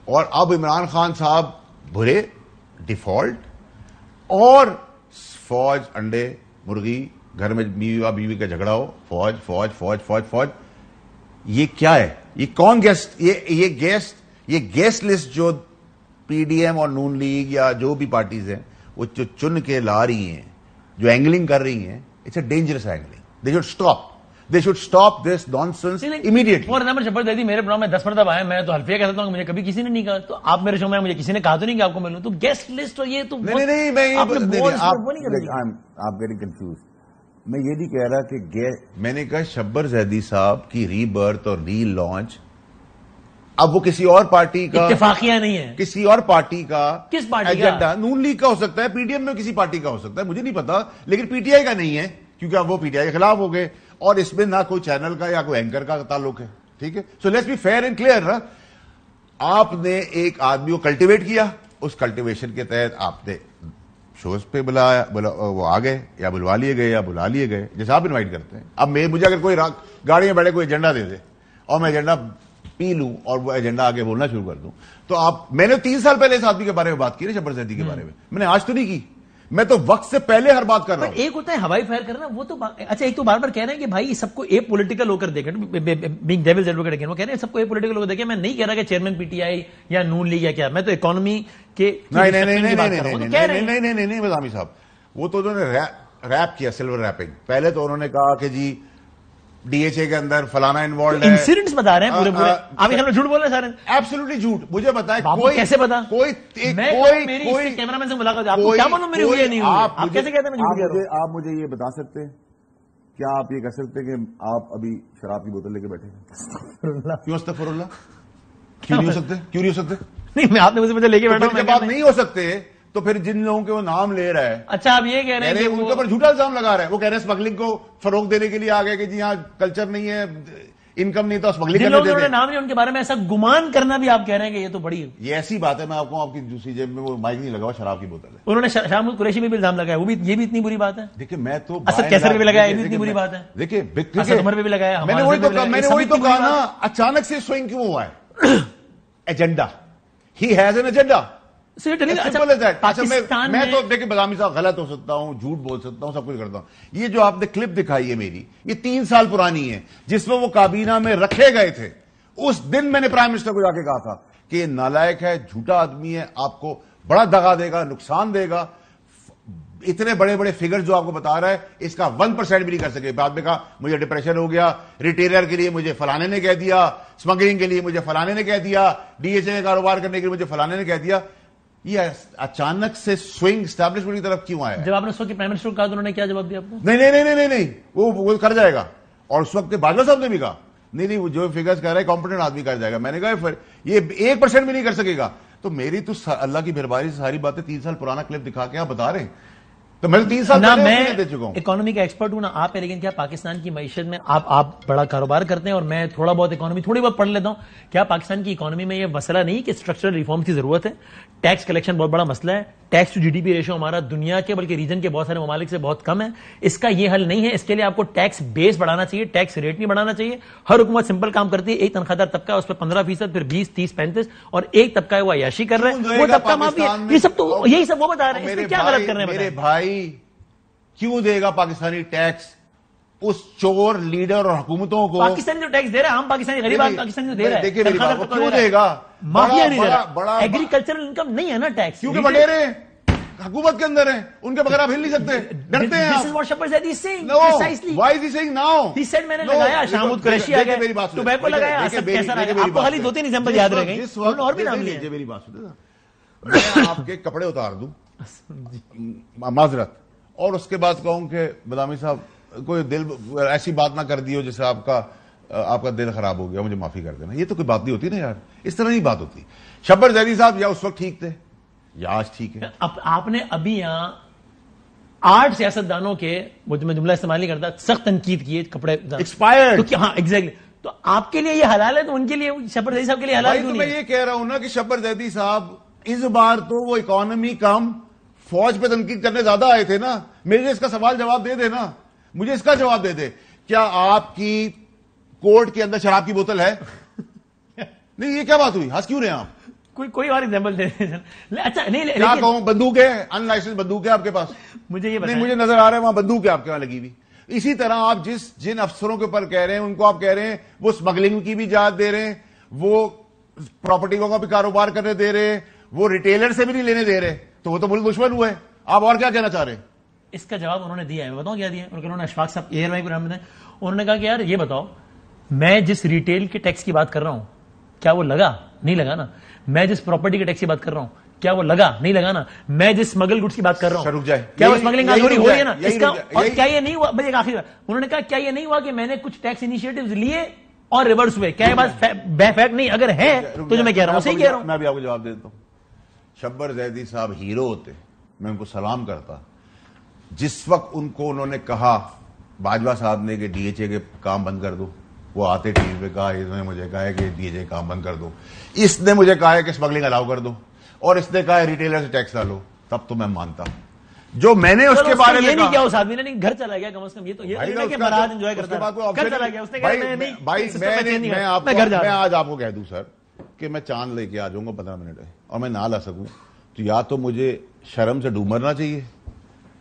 اور اب عمران خان صاحب بھرے ڈیفالٹ, اور فوج, انڈے, مرغی, گھر میں بیوی کا جھگڑا ہو, فوج فوج فوج فوج فوج. یہ کیا ہے؟ یہ کون گیسٹ, یہ گیسٹ لسٹ جو پی ڈی ایم اور نون لیگ یا جو بھی پارٹیز ہیں وہ جو چن کے لا رہی ہیں, جو اینگلنگ کر رہی ہیں, it's a dangerous angling. They should stop this nonsense immediately. For example Shabbar Zaidi میرے پروگرام میں 10 مرتبہ آئے, میں تو حلفیہ کہتا ہوں کہ مجھے کبھی کسی نے نہیں کہا, تو آپ میرے شو میں مجھے کسی نے کہا تو نہیں کہ آپ کو ملوں, تو گیسٹ لسٹ اور یہ تو نہیں, آپ ویری کنفیوز. میں یہ نہیں کہہ رہا کہ میں نے کہا شبر زیدی صاحب کی ری برتھ اور ری لانچ اب وہ کسی اور پارٹی کا اتفاقیہ نہیں ہے, کسی اور پارٹی کا, کس پارٹی ایجنڈا, نون لیگ کا ہو سکتا ہے, پی ڈی ایم میں کسی پارٹی کا ہو سکتا ہے, مجھے نہیں پتا, لیکن پی ٹی آئی کا نہیں ہے, کیونکہ اب وہ پی ٹی آئی کے خلاف ہو گئے, اور اس میں نہ کوئی چینل کا یا کوئی اینکر کا تعلق ہے. ٹھیک ہے, so let's be fair and clear. آپ نے ایک آدمی کو کلٹیویٹ کیا, اس کلٹیویشن کے تحت آپ نے شوز پہ بلایا, وہ آ گئے یا بلوا لیے گئے یا بلا لیے گئے, جیسے آپ انوائٹ کرتے ہیں. اب مجھے اگر کوئی گاڑی میں بیٹھے کوئی ایجنڈا دے دے اور میں ایجنڈا پی لوں اور وہ ایجنڈا آگے بولنا شروع کر دوں, تو میں نے 3 سال پہلے اس آدمی کے بارے میں بات کی نا, شبر زیدی کے بارے میں نے آج تو نہیں کی, میں تو وقت سے پہلے ہر بات کر رہا ہوں. ایک ہوتا ہے ہوائی فائر کرنا, وہ تو اچھا, ایک تو بار بار کہہ رہے ہیں کہ بھائی سب کو اے پولیٹیکل ہو کر دیکھیں, بینگ ڈیولز ایڈوکیٹ اگین, وہ کہہ رہے ہیں سب کو اے پولیٹیکل ہو کر دیکھیں. میں نہیں کہہ رہا کہ چیئرمین پی ٹی آئی یا نون لیگ یا کیا, میں تو اکانومی کے نہیں بدامی صاحب, وہ تو انہوں نے ریپ کیا, سلور ریپنگ. پہلے تو انہوں نے کہا کہ جی ڈی ایچ اے کے اندر فلانا انوالوڈ ہے, انسیڈنٹس بتا رہے ہیں پورے پورے, آپ کے خیال میں جھوٹ بول رہے ہیں سارے؟ ایبسولوٹلی جھوٹ. مجھے بتائیں کیسے پتا, کوئی کیمرہ مین سے ملاقات, آپ کو کیا معلوم میری ہوئی ہے نہیں ہوئی, آپ کیسے کہتے ہیں میں جھوٹ کہہ رہا ہوں؟ آپ مجھے یہ بتا سکتے ہیں, کیا آپ یہ کہہ سکتے ہیں کہ آپ ابھی شراب کی بوتل لے کے بیٹھے ہیں؟ کیوں استغفر اللہ, کیوں نہیں ہو سکتے, نہیں میں آپ نے مجھے لے کے بیٹھا جب آپ نہیں ہو سکتے تو پھر جن لوگوں کے وہ نام لے رہا ہے, اچھا آپ یہ کہہ رہے ہیں ان کے اوپر جھوٹا الزام لگا رہا ہے. وہ کہہ رہے ہیں اسمگلنگ کو فروغ دینے کے لیے آ گئے کہ جی ہاں کلچر نہیں ہے, انکم نہیں, تو اسمگلنگ کرنے دیتے ہیں. نام نہیں ان کے بارے میں ایسا گمان کرنا بھی آپ کہہ رہے ہیں کہ یہ تو بڑی ہے. یہ ایسی بات ہے, میں آپ کو آپ کی دوسری جیب میں وہ مائک نہیں لگا ہوا, شراب کی بوتل ہے. انہوں نے شاہ محمود قریشی میں بھی الزام لگایا, وہ بھی یہ بھی اتنی بری بات ہے. دیکھیں میں تو اسد کیسر پہ بھی لگایا, یہ بھی اتنی بری بات ہے. دیکھیں اسد عمر پہ بھی لگایا. میں نے وہی تو کہا نا, اچانک سے سوئنگ کیوں ہوا ہے؟ Agenda, he has an agenda. میں تو دیکھیں بادامی صاحب غلط ہو سکتا ہوں, جھوٹ بول سکتا ہوں, سب کچھ کرتا ہوں. یہ جو آپ نے کلپ دکھائی ہے میری, یہ 3 سال پرانی ہے, جس میں وہ کابینہ میں رکھے گئے تھے. اس دن میں نے پرائم منسٹر کو جا کے کہا تھا کہ یہ نالائق ہے, جھوٹا آدمی ہے, آپ کو بڑا دغا دے گا, نقصان دے گا. اتنے بڑے بڑے فگر جو آپ کو بتا رہا ہے, اس کا 1% بھی نہیں کر سکے. بعد میں کہا مجھے ڈپریشن ہو گیا, ریٹیلر کے لیے مجھے فلانے نے کہہ دیا, اسمگلنگ کے لیے مجھے فلانے نے کہہ دیا, ڈی ایچ اے کا کاروبار کرنے کے لیے مجھے فلانے نے کہہ دیا. یہ اچانک سے سوئنگ اسٹیبلشمنٹ کی طرف کیوں آیا؟ جب آپ نے اس وقت پرائم منسٹر کو کہا تو انہوں نے کیا جواب دیا آپ کو؟ نہیں, وہ کر جائے گا. اور اس وقت باجوہ صاحب نے بھی کہا نہیں وہ جو فگرز کہہ رہا ہے کمپٹنٹ آدمی کر جائے گا. میں نے کہا یہ 1% بھی نہیں کر سکے گا. تو میری تو اللہ کی مہربانی سے ساری باتیں 3 سال پرانا کلپ دکھا کے آپ بتا رہے ہیں, تو میں 3 سال دے چکا ہوں. اکانومی کا ایکسپرٹ ہوں نا آپ ہے, لیکن کیا پاکستان کی معیشت میں آپ بڑا کاروبار کرتے ہیں اور میں تھوڑا بہت اکانومی تھوڑی بہت پڑھ لیتا ہوں. کیا پاکستان کی اکانومی میں یہ مسئلہ نہیں کہ اسٹرکچرل ریفارم کی ضرورت ہے؟ ٹیکس کلیکشن بہت بڑا مسئلہ ہے. Tax to G D P ratio ہمارا دنیا کے بلکہ ریجن کے بہت سارے ممالک سے بہت کم ہے. اس کا یہ حل نہیں ہے. اس کے لیے آپ کو ٹیکس بیس بڑھانا چاہیے, ٹیکس ریٹ نہیں بڑھانا چاہیے. ہر حکومت سمپل کام کرتی ہے, ایک تنخواہ دار طبقہ اس پہ 15%, پھر 20, 30, 35, اور ایک طبقہ ہے وہ عیاشی کر رہا ہے, وہ طبقہ معافی ہے. یہ سب تو یہی سب وہ بتا رہے ہیں, اس میں کیا غلط کر رہے ہیں؟ میرے بھائی کیوں دے گا پاکستانی ٹیکس اس چور لیڈر اور حکومتوں کو؟ پاکستانی جو ٹیکس دے رہا ہے عام پاکستانی غریب پاکستانی جو دے رہا ہے, دیکھیں میری بات, کیوں دے گا؟ مافیا نہیں دے رہا, ایگریکلچرل انکم نہیں ہے نا ٹیکس, کیونکہ وڈیرے حکومت کے اندر ہیں, ان کے بغیر آپ ہل نہیں سکتے, ڈرتے ہیں. This is what Shapar Zaidi is saying. No. Precisely. Why is he saying now? He said میں نے لگایا, شاہ محمود قریشی آ گئے, ٹوبیکو لگایا, اسد کیسر آ گیا. آپ کو خالی 2-3 ایگزامپل یاد رہ گئی, اور بھی نام لیے. میری بات سنیں, میں آپ کے کپڑے اتار دوں معذرت, اور اس کے بعد کہوں کہ بادامی صاحب کوئی دل ایسی بات نہ کر دی ہو جس سے آپ کا دل خراب ہو گیا, مجھے معافی کر دینا. یہ تو کوئی بات نہیں ہوتی نا یار, اس طرح نہیں بات ہوتی. شبر زیدی صاحب یا اس وقت ٹھیک تھے یا آج ٹھیک ہے. آپ نے ابھی یہاں 8 سیاستدانوں کے, میں جملہ استعمال نہیں کرتا, سخت تنقید کی کپڑے ایکسپائرڈ. ہاں ایگزیکٹلی, تو آپ کے لیے یہ حلال ہے, تو ان کے لیے شبر زیدی صاحب کے لیے حلال کیوں نہیں؟ میں یہ کہہ رہا ہوں نا کہ شبر زیدی صاحب اس بار تو وہ اکانومی کم فوج پہ تنقید کرنے زیادہ آئے تھے نا. مجھے اس کا سوال جواب دے دے نا, مجھے اس کا جواب دے دے. کیا آپ کی کورٹ کے اندر شراب کی بوتل ہے؟ نہیں, یہ کیا بات ہوئی, ہنس کیوں رہے ہیں آپ؟ کوئی اور ایگزامپل دے دیں. اچھا نہیں, کیا کہوں, بندوق ہے, ان لائسنس بندوق ہے آپ کے پاس؟ مجھے یہ نہیں, مجھے نظر آ رہا ہے وہاں بندوق ہے آپ کے وہاں لگی ہوئی. اسی طرح آپ جن افسروں کے اوپر کہہ رہے ہیں ان کو آپ کہہ رہے ہیں وہ اسمگلنگ کی بھی اجازت دے رہے ہیں, وہ پراپرٹی کا بھی کاروبار کرنے دے رہے ہیں, وہ ریٹیلر سے بھی نہیں لینے دے رہے, تو وہ تو ملک دشمن ہوئے. آپ اور کیا کہنا چاہ رہے ہیں؟ اس کا جواب انہوں نے دیا ہے, میں بتاؤں کیا دیا. انہوں نے اشفاق صاحب ایئر وائی پروگرام میں انہوں نے کہا کہ یار یہ بتاؤ, میں جس ریٹیل کے ٹیکس کی بات کر رہا ہوں کیا وہ لگا؟ نہیں لگا نا. میں جس پراپرٹی کے ٹیکس کی بات کر رہا ہوں کیا وہ لگا؟ نہیں لگا نا. میں جس اسمگل گڈس کی بات کر رہا ہوں کیا وہ اسمگلنگ ہو رہی ہے نا؟ اس کا, اور کیا یہ نہیں ہوا, بھائی ایک آخری بات, انہوں نے کہا کیا یہ نہیں ہوا کہ میں نے کچھ ٹیکس انیشیٹوز لیے اور ریورس ہوئے؟ کیا یہ بات فیکٹ نہیں؟ اگر ہے تو جو میں کہہ رہا ہوں صحیح کہہ رہا ہوں. میں بھی آپ کو جواب دیتا ہوں. شبر زیدی صاحب ہیرو ہوتے, میں ان کو سلام کرتا. جس وقت ان کو انہوں نے کہا باجوہ صاحب نے کہ ڈی ایچ اے کے کام بند کر دو, وہ آتے ٹی وی پہ کہا, انہوں نے مجھے کہا ہے کہ ڈی ایچ اے کام بند کر دو, اس نے مجھے کہا ہے کہ اسمگلنگ الاؤ کر دو, اور اس نے کہا ہے ریٹیلر سے ٹیکس ڈالو, تب تو میں مانتا. جو میں نے اس کے بارے میں نہیں کیا, اس آدمی نے گھر چلا گیا کم از کم, یہ تو یہ بارات انجوائے کرتا ہے, گھر چلا گیا, اس نے کہا نہیں بھائی میں آج آپ کو کہہ دوں سر کہ میں چاند لے کے آ جاؤں گا 15 منٹ میں, اور میں نہ لا سکوں تو یا تو مجھے شرم سے ڈوب مرنا چاہیے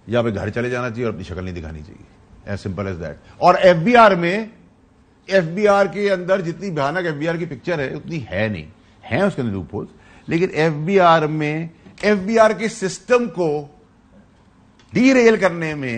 یا پھر گھر چلے جانا چاہیے اور اپنی شکل نہیں دکھانی چاہیے, ایز سمپل ایز دیٹ. اور ایف بی آر کے اندر جتنی بھیانک ایف بی آر کی پکچر ہے اتنی ہے نہیں, ہے اس کے اندر لوپ ہولز, لیکن ایف بی آر کے سسٹم کو ڈی ریل کرنے میں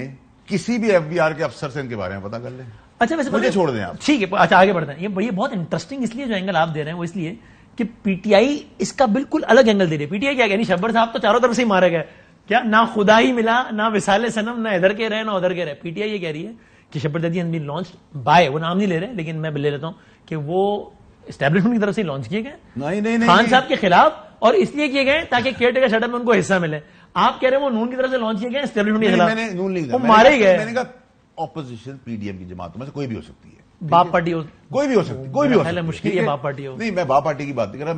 کسی بھی ایف بی آر کے افسر سے ان کے بارے میں پتا کر لیں. اچھا ویسے مجھے چھوڑ دیں آپ. ٹھیک ہے, اچھا آگے بڑھتے ہیں. یہ بہت انٹرسٹنگ اس لیے جو اینگل آپ دے رہے ہیں وہ اس لیے کہ پی ٹی آئی اس کا بالکل الگ اینگل دے رہی ہے. پی ٹی آئی کیا کہہ رہی, شبر صاحب تو چاروں طرف سے ہی مارے گئے, کیا نہ خدا ہی ملا, نہ وصال صنم, نہ ادھر کے رہے نہ ادھر کے رہے. پی ٹی آئی یہ کہہ رہی ہے کہ Shabbar Zaidi has been launched by, وہ نام نہیں لے رہے لیکن میں لے لیتا ہوں کہ وہ اسٹیبلشمنٹ کی طرف سے لانچ کیے گئے نہیں خان صاحب کے خلاف, اور اس لیے کیے گئے تاکہ کیئر ٹیکر شٹر میں ان کو حصہ ملے. آپ کہہ رہے ہیں وہ نون کی طرف سے لانچ کیے گئے اسٹیبلشمنٹ کے خلاف, وہ مارے گئے. میں نے کہا اپوزیشن پی ڈی ایم کی جماعتوں میں سے کوئی بھی ہو سکتی ہے, باپ پارٹی ہو, کوئی بھی ہو سکتی, کوئی بھی ہو سکتی ہے, مشکل ہے باپ پارٹی ہو. نہیں میں باپ پارٹی کی بات نہیں کر رہا,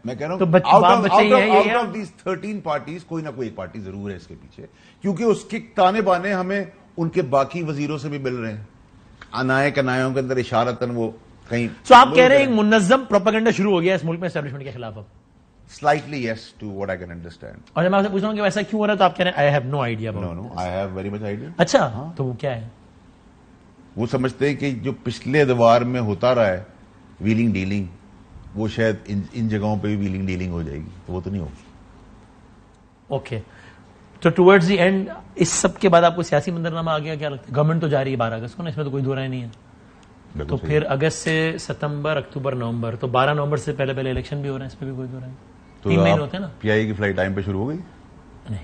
میں کہہ رہا ہوں آؤٹ آف دیز 13 پارٹیز کوئی نہ کوئی ایک پارٹی ضرور ہے اس کے پیچھے, کیونکہ اس کے تانے بانے ہمیں ان کے باقی وزیروں سے بھی مل رہے ہیں. انائے کنائیوں کے اندر اشارتاً وہ کہیں. تو آپ کہہ رہے ہیں ایک منظم پروپیگنڈا شروع ہو گیا اس ملک میں اسٹیبلشمنٹ کے خلاف اب؟ Slightly yes to what I can understand. اور جب میں آپ سے پوچھ رہا ہوں کہ ایسا کیوں ہو رہا ہے تو آپ کہہ رہے ہیں I have no idea. No, I have very much idea. اچھا تو وہ کیا ہے؟ وہ سمجھتے ہیں کہ جو پچھلے ادوار میں ہوتا رہا ہے ویلنگ ڈیلنگ, وہ شاید ان جگہوں پہ بھی ویلنگ ڈیلنگ ہو جائے گی, تو وہ تو نہیں ہوگی. اوکے, تو ٹورڈز دی اینڈ اس سب کے بعد آپ کو سیاسی منظرنامہ آ گیا, کیا لگتا ہے؟ گورنمنٹ تو جا رہی ہے 12 اگست کو نا, اس میں تو کوئی دو رائے نہیں ہے. تو پھر اگست سے ستمبر, اکتوبر, نومبر, تو 12 نومبر سے پہلے الیکشن بھی ہو رہے ہیں, اس پہ بھی کوئی دو رائے نہیں. تو ہوتے ہیں نا پی آئی کی فلائٹ ٹائم پہ شروع ہو گئی نہیں,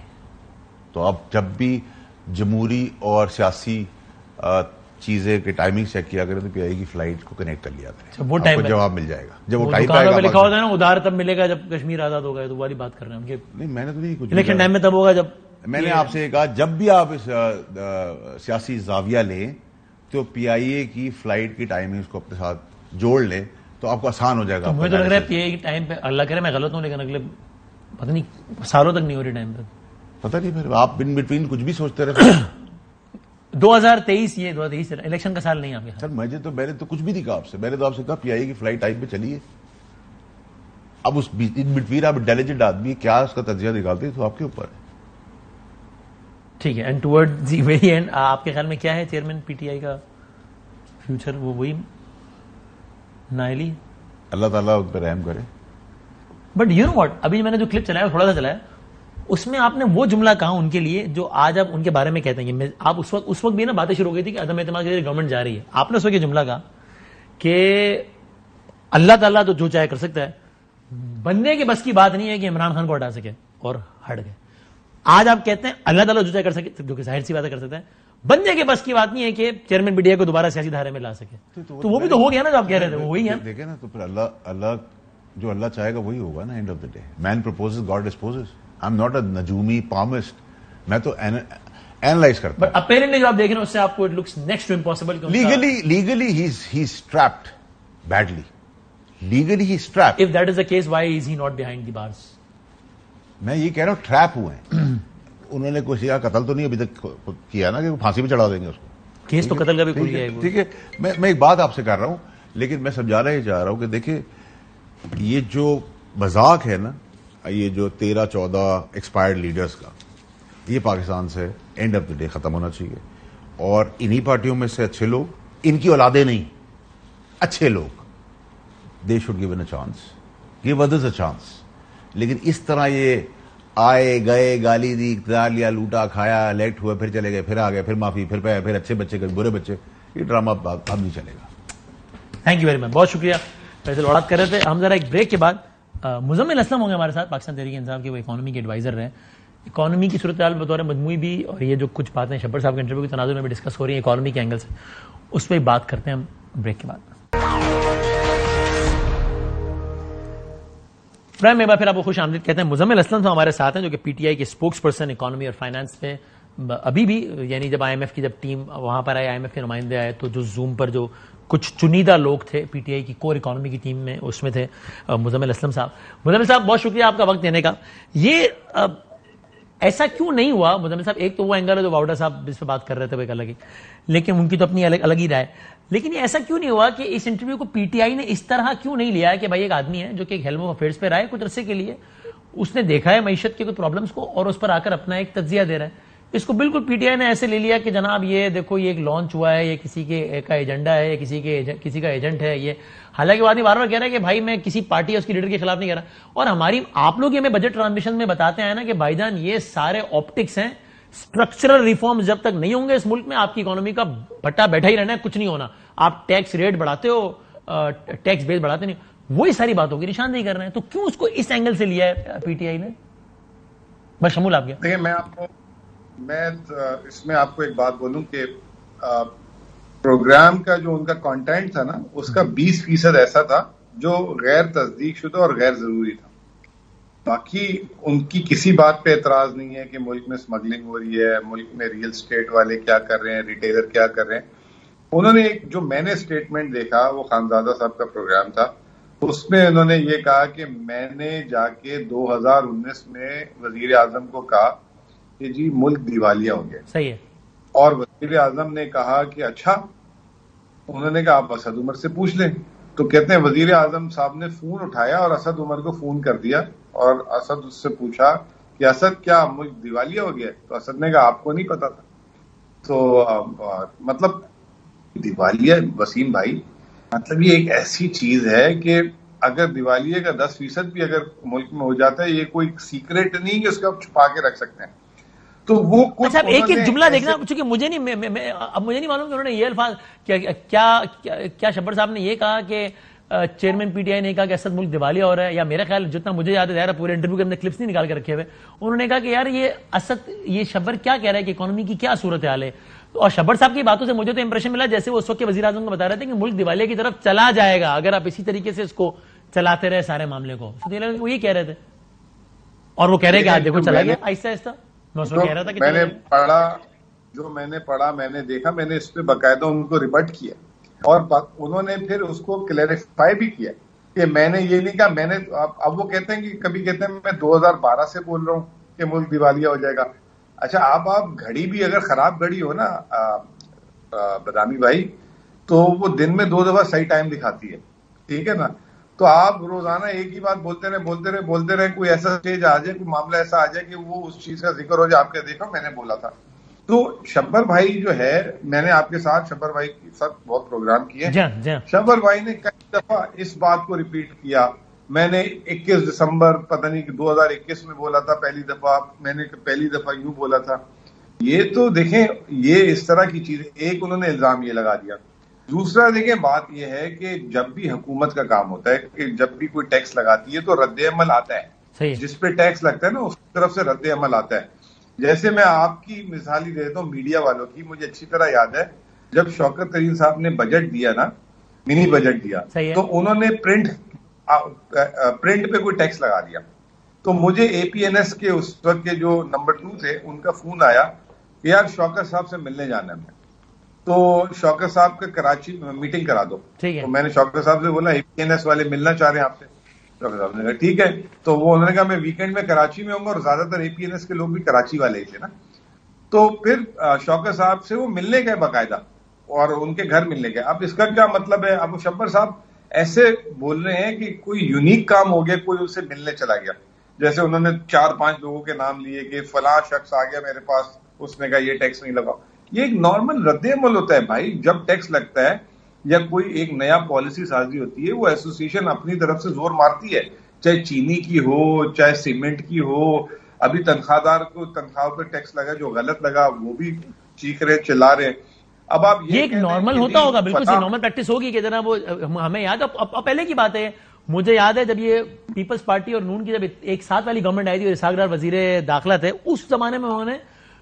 تو اب جب بھی جمہوری اور سیاسی چیزیں کے ٹائمنگ چیک کیا کریں تو پی آئی کی فلائٹ کو کنیکٹ کر لیا کریں, وہ ٹائم جواب مل جائے گا. جب وہ ٹائم پہ لکھا ہوتا ہے نا ادھار تب ملے گا جب کشمیر آزاد ہوگا, تو والی بات کر رہے ہیں ہم. نہیں میں نے تو نہیں کچھ, الیکشن ٹائم میں تب ہوگا جب. میں نے آپ سے کہا جب بھی آپ اس سیاسی زاویہ لیں تو پی آئی اے کی فلائٹ کی ٹائمنگ کو اپنے ساتھ جوڑ لیں تو آپ کو آسان ہو جائے گا. مجھے تو لگ رہا ہے پی آئی کی ٹائم پہ, اللہ کرے میں غلط ہوں, لیکن اگلے پتہ نہیں سالوں تک نہیں ہو رہی ٹائم پہ. پتہ نہیں, پھر آپ ان بٹوین کچھ بھی سوچتے رہتے. 2023 یہ 2023 الیکشن کا سال نہیں آپ کے سر. میں نے تو کچھ بھی نہیں کہا آپ سے, میں نے تو آپ سے کہا پی آئی کی فلائٹ ٹائم پہ چلیے. اب اس ان بٹوین آپ انٹیلیجنٹ آدمی کیا اس کا تجزیہ نکالتے تو آپ کے اوپر ہے. ٹھیک ہے. And toward the very end آپ کے خیال میں کیا ہے چیئرمین پی ٹی آئی کا فیوچر؟ وہ وہی نائلی, اللہ تعالیٰ ان پہ رحم کرے. بٹ یو نو واٹ, ابھی میں نے جو کلپ چلایا تھوڑا سا چلایا, اس میں آپ نے وہ جملہ کہا ان کے لیے جو آج آپ ان کے بارے میں کہتے ہیں. آپ اس وقت بھی نا باتیں شروع ہو گئی تھی کہ عدم اعتماد کے گورنمنٹ جا رہی ہے. آپ نے اس وقت یہ جملہ کہا کہ اللہ تعالیٰ تو جو چاہے کر سکتا ہے, بننے کی بس کی بات نہیں ہے کہ عمران خان کو ہٹا سکے, اور ہٹ گئے. آج آپ کہتے ہیں اللہ تعالیٰ جو چاہے کر سکے, جو کہ ظاہر سی باتیں کر سکتا ہے, بننے کے بس کی بات نہیں ہے کہ چیئرمین پی ٹی آئی کو دوبارہ سیاسی دھارے میں لا سکے. تو وہ بھی تو ہو گیا نا جو آپ کہہ رہے تھے, وہی ہے. دیکھیں نا, تو پھر اللہ جو اللہ چاہے گا وہی ہوگا نا. End of the day man proposes God disposes. I am not a نجومی پامسٹ, میں تو اینالائز کرتا ہوں. بٹ اپیرنٹلی جو آپ دیکھ رہے ہیں اس سے آپ کو it looks next to impossible. Legally he is trapped badly. Legally he is trapped. If that is the case why is he not behind the bars? میں یہ کہہ رہا ہوں ٹریپ ہوئے ہیں. انہوں نے کسی کا قتل تو نہیں ابھی تک کیا نا کہ پھانسی پہ چڑھا دیں گے اس کو. کیس تو قتل کا بھی کھل گیا ہے. ٹھیک ہے, میں ایک بات آپ سے کر رہا ہوں, لیکن میں سمجھانا یہ چاہ رہا ہوں کہ دیکھیں یہ جو مذاق ہے نا, یہ جو 13-14 ایکسپائرڈ لیڈرز کا, یہ پاکستان سے اینڈ آف دا ڈے ختم ہونا چاہیے. اور انہی پارٹیوں میں سے اچھے لوگ, ان کی اولادیں نہیں, اچھے لوگ, they should given a chance, give others a chance. لیکن اس طرح یہ آئے گئے, گالی دی, اقتدار لیا, لوٹا کھایا, الیکٹ ہوئے, پھر چلے گئے, پھر آ گئے, پھر معافی, پھر اچھے بچے, برے بچے, یہ ڈرامہ اب نہیں چلے گا. تھینک یو ویری مچ, بہت شکریہ. فیصل وڑات کر رہے تھے. ہم ذرا ایک بریک کے بعد مزمل اسلم ہوں گے ہمارے ساتھ, پاکستان تحریک انصاف کے, وہ اکانومی کے ایڈوائزر رہے. اکانومی کی صورتحال بطور مجموعی بھی, اور یہ جو کچھ باتیں شبر صاحب کے انٹرویو کے تناظر میں بھی ڈسکس ہو رہی ہیں اکانومی کے اینگل سے, اس پہ بات کرتے ہیں ہم بریک کے بعد. فرائم میں پھر آپ کو خوش آمدید کہتے ہیں. مزمل اسلم تو ہمارے ساتھ ہیں جو کہ پی ٹی آئی کے اسپوکس پرسن اکانومی اور فائنانس میں ابھی بھی, یعنی جب آئی ایم ایف کی جب ٹیم وہاں پر آئے, آئی ایم ایف کے نمائندے آئے, تو جو زوم پر جو کچھ چنیدہ لوگ تھے پی ٹی آئی کی کور اکانومی کی ٹیم میں, اس میں تھے مزمل اسلم صاحب. مزمل صاحب بہت شکریہ آپ کا وقت دینے کا. یہ ایسا کیوں نہیں ہوا مزمل صاحب؟ ایک تو وہ اینگل ہے جو واؤڈا صاحب جس پہ بات کر رہے تھے وہ ایک الگ ہی, لیکن ان کی تو اپنی الگ ہی رائے. لیکن یہ ایسا کیوں نہیں ہوا کہ اس انٹرویو کو پی ٹی آئی نے اس طرح کیوں نہیں لیا کہ بھائی ایک آدمی ہے جو کہ ہیلم آف افیئرس پہ رہا ہے کچھ عرصے کے لیے, اس نے دیکھا ہے معیشت کے کچھ پرابلمس کو اور اس پر آ کر اپنا ایک تجزیہ دے رہا ہے. اس کو بالکل پی ٹی آئی نے ایسے لے لیا کہ جناب یہ دیکھو یہ ایک لانچ ہوا ہے, یہ کسی کے کا ایجنڈا ہے, یا کسی کا ایجنٹ ہے یہ. حالانکہ وہ آدمی بار بار کہہ رہا ہے کہ بھائی میں کسی پارٹی یا اس کی لیڈر کے خلاف نہیں کہہ رہا. اور آپ لوگ یہ ہمیں بجٹ ٹرانسمیشن میں بتاتے ہیں نا کہ بھائی جان یہ سارے آپٹکس ہیں, اسٹرکچرل ریفارمز جب تک نہیں ہوں گے اس ملک میں آپ کی اکانومی کا بٹا بیٹھا ہی رہنا ہے, کچھ نہیں ہونا. آپ ٹیکس ریٹ بڑھاتے ہو, ٹیکس بیس بڑھاتے نہیں, وہی ساری بات ہوگی, نشاندہی کر رہے ہیں. تو کیوں اس کو اس اینگل سے لیا ہے پی ٹی آئی نے؟ بس شمول آپ دیکھیں, میں اس میں آپ کو ایک بات بولوں کہ پروگرام کا جو ان کا کانٹینٹ تھا نا, اس کا 20% ایسا تھا جو غیر تصدیق شدہ اور غیر ضروری تھا. باقی ان کی کسی بات پہ اعتراض نہیں ہے کہ ملک میں اسمگلنگ ہو رہی ہے, ملک میں ریئل اسٹیٹ والے کیا کر رہے ہیں, ریٹیلر کیا کر رہے ہیں. انہوں نے جو میں نے اسٹیٹمنٹ دیکھا وہ خانزادہ صاحب کا پروگرام تھا, اس میں انہوں نے یہ کہا کہ میں نے جا کے 2019 میں وزیر اعظم کو کہا کہ جی ملک دیوالیہ ہو گیا. صحیح ہے. اور وزیر اعظم نے کہا کہ اچھا. انہوں نے کہا آپ اسد عمر سے پوچھ لیں. تو کہتے ہیں وزیر اعظم صاحب نے فون اٹھایا اور اسد عمر کو فون کر دیا, اور اسد اس سے پوچھا کہ اسد کیا ملک دیوالیہ ہو گیا؟ تو اسد نے کہا آپ کو نہیں پتا تھا. تو مطلب دیوالیہ وسیم بھائی, مطلب یہ ایک ایسی چیز ہے کہ اگر دیوالیے کا 10% بھی اگر ملک میں ہو جاتا ہے, یہ کوئی سیکریٹ نہیں کہ اس کو آپ چھپا کے رکھ سکتے ہیں. تو وہ اچھا ایک جملہ دیکھنا, چونکہ مجھے نہیں معلوم کہ انہوں نے یہ الفاظ کیا شبر صاحب نے یہ کہا کہ چیئرمین پی ٹی آئی نے کہا کہ اسد ملک دیوالیہ ہو رہا ہے, یا میرا خیال جتنا مجھے یاد ہے پورے انٹرویو کے اندر کلپس نہیں نکال کے رکھے ہوئے, انہوں نے کہا کہ یار یہ اسد یہ شبر کیا کہہ رہا ہے کہ اکانومی کی کیا صورتحال ہے. اور شبر صاحب کی باتوں سے مجھے تو امپریشن ملا جیسے وہ اس وقت کے وزیر اعظم کو بتا رہے تھے کہ ملک دیوالیہ کی طرف چلا جائے گا اگر آپ اسی طریقے سے اس کو چلاتے رہے سارے معاملے کو. وہ یہ کہہ رہے تھے, اور وہ کہہ رہے کہ آج دیکھو چلا گیا آہستہ آہستہ. میں نے پڑھا, میں نے دیکھا, میں نے اس پہ باقاعدہ ان کو ریبٹ کیا, اور انہوں نے پھر اس کو کلیریفائی بھی کیا کہ میں نے یہ نہیں کہا. میں نے اب وہ کہتے ہیں کہ کبھی کہتے ہیں میں 2012 سے بول رہا ہوں کہ ملک دیوالیہ ہو جائے گا. اچھا آپ گھڑی بھی اگر خراب گھڑی ہو نا بدامی بھائی, تو وہ دن میں 2 دفعہ صحیح ٹائم دکھاتی ہے, ٹھیک ہے نا. تو آپ روزانہ ایک ہی بات بولتے رہے, کوئی ایسا اسٹیج آ جائے, کوئی معاملہ ایسا آ جائے کہ وہ اس چیز کا ذکر ہو جائے, آپ کے دیکھو میں نے بولا تھا. تو شبر بھائی جو ہے, میں نے آپ کے ساتھ شبر بھائی کے ساتھ بہت پروگرام کیے. شبر بھائی نے کئی دفعہ اس بات کو ریپیٹ کیا. میں نے 21 دسمبر پتہ نہیں 2021 میں بولا تھا پہلی دفعہ, میں نے پہلی دفعہ یوں بولا تھا. یہ تو دیکھیں یہ اس طرح کی چیز, ایک انہوں نے الزام یہ لگا دیا. دوسرا دیکھیں بات یہ ہے کہ جب بھی حکومت کا کام ہوتا ہے کہ جب بھی کوئی ٹیکس لگاتی ہے تو رد عمل آتا ہے, جس پہ ٹیکس لگتا ہے نا اس طرف سے رد عمل آتا ہے. جیسے میں آپ کی مثال ہی دیتا ہوں میڈیا والوں کی, مجھے اچھی طرح یاد ہے جب شوکت ترین صاحب نے بجٹ دیا نا, منی بجٹ دیا, تو انہوں نے پرنٹ پہ کوئی ٹیکس لگا دیا. تو مجھے اے پی این ایس کے اس وقت کے جو نمبر 2 تھے ان کا فون آیا کہ یار شوکت صاحب سے ملنے جانا ہے, تو شوکت صاحب کا کراچی میٹنگ کرا دو. تو میں نے شوکت صاحب سے بولا اے پی این ایس والے ملنا چاہ رہے ہیں آپ سے. شوکت صاحب نے کہا ٹھیک ہے. تو وہ انہوں نے کہا میں ویکینڈ میں کراچی میں ہوں گا, اور زیادہ تر اے پی این ایس کے لوگ بھی کراچی والے ہی تھے نا. تو پھر شوکت صاحب سے وہ ملنے گئے باقاعدہ, اور ان کے گھر ملنے گئے. اب اس کا کیا مطلب ہے؟ اب شبر صاحب ایسے بول رہے ہیں کہ کوئی یونیک کام ہو گیا, کوئی اس سے ملنے چلا گیا. جیسے انہوں نے 4-5 لوگوں کے نام لیے کہ فلاں شخص آ گیا میرے پاس, اس نے کہا یہ ٹیکس نہیں لگاؤ. یہ ایک نارمل رد عمل ہوتا ہے بھائی. جب ٹیکس لگتا ہے یا کوئی ایک نیا پالیسی سازی ہوتی ہے, وہ ایسوسیشن اپنی طرف سے زور مارتی ہے, چاہے چینی کی ہو چاہے سیمنٹ کی ہو. ابھی تنخواہ دار کو تنخواہ پہ ٹیکس لگا, جو غلط لگا وہ بھی چیخ رہے چلا رہے. اب آپ یہ ایک نارمل ہوتا ہوگا, بالکل سی نارمل پریکٹس ہوگی کہ جناب وہ ہمیں یاد ہے پہلے کی بات ہے. مجھے یاد ہے جب یہ پیپلز پارٹی اور نون کی جب ایک ساتھ والی گورنمنٹ آئی تھی اور اسحاق ڈار وزیر داخلہ تھے, اس زمانے میں انہوں نے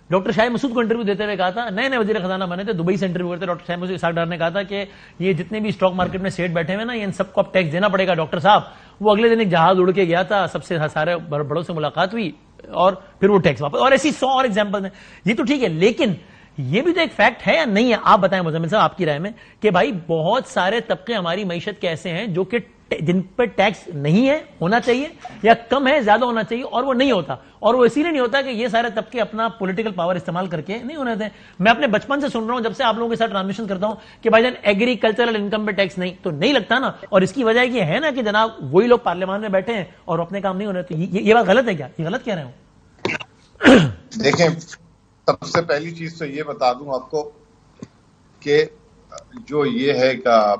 ڈاکٹر شاہد مسعود کو انٹرویو دیتے ہوئے کہا تھا, نئے وزیر خزانہ بنے تھے, دبئی سے انٹرویو کرتے, ڈاکٹر شاہد مسعود اسحاق ڈار نے کہا تھا کہ یہ جتنے بھی اسٹاک مارکیٹ میں سیٹ بیٹھے ہوئے نا, ان سب کو اب ٹیکس دینا پڑے گا ڈاکٹر صاحب. وہ اگلے دن ایک جہاز اڑ کے گیا تھا, سب سے سارے بڑوں سے ملاقات ہوئی, اور پھر وہ ٹیکس واپس, اور ایسی 100 اور ایگزامپل ہیں. یہ تو ٹھیک ہے, لیکن یہ بھی تو ایک فیکٹ ہے یا نہیں ہے؟ آپ بتائیں مزمل صاحب آپ کی رائے میں کہ بھائی بہت سارے طبقے ہماری معیشت کے ایسے ہیں جو کہ جن پر ٹیکس نہیں ہے, ہونا چاہیے, یا کم ہے زیادہ ہونا چاہیے, اور وہ نہیں ہوتا. اور وہ اسی لیے نہیں ہوتا کہ یہ سارے طبقے اپنا پولیٹیکل پاور استعمال کر کے نہیں ہونے دیتے. میں اپنے بچپن سے سن رہا ہوں, جب سے آپ لوگوں کے ساتھ ٹرانسمیشن کرتا ہوں کہ بھائی جان ایگریکلچرل انکم پہ ٹیکس نہیں, تو نہیں لگتا نا. اور اس کی وجہ یہ ہے نا کہ جناب وہی لوگ پارلیمان میں بیٹھے ہیں اور اپنے کام نہیں ہونے. تو یہ بات غلط ہے کیا؟ یہ غلط کہہ رہے ہوں؟ دیکھیں, سب سے پہلی چیز تو یہ بتا دوں آپ کو کہ جو یہ ہے کہ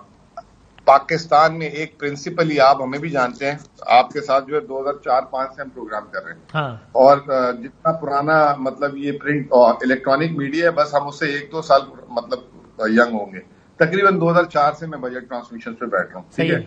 پاکستان میں ایک پرنسپل ہی آپ ہمیں بھی جانتے ہیں, آپ کے ساتھ جو ہے 2004-05 سے ہم پروگرام کر رہے ہیں, اور جتنا پرانا مطلب یہ پرنٹ اور الیکٹرانک میڈیا ہے, بس ہم اس سے 1-2 سال مطلب ینگ ہوں گے. تقریباً 2004 سے میں بجٹ ٹرانسمیشن پہ بیٹھ رہا ہوں, ٹھیک ہے.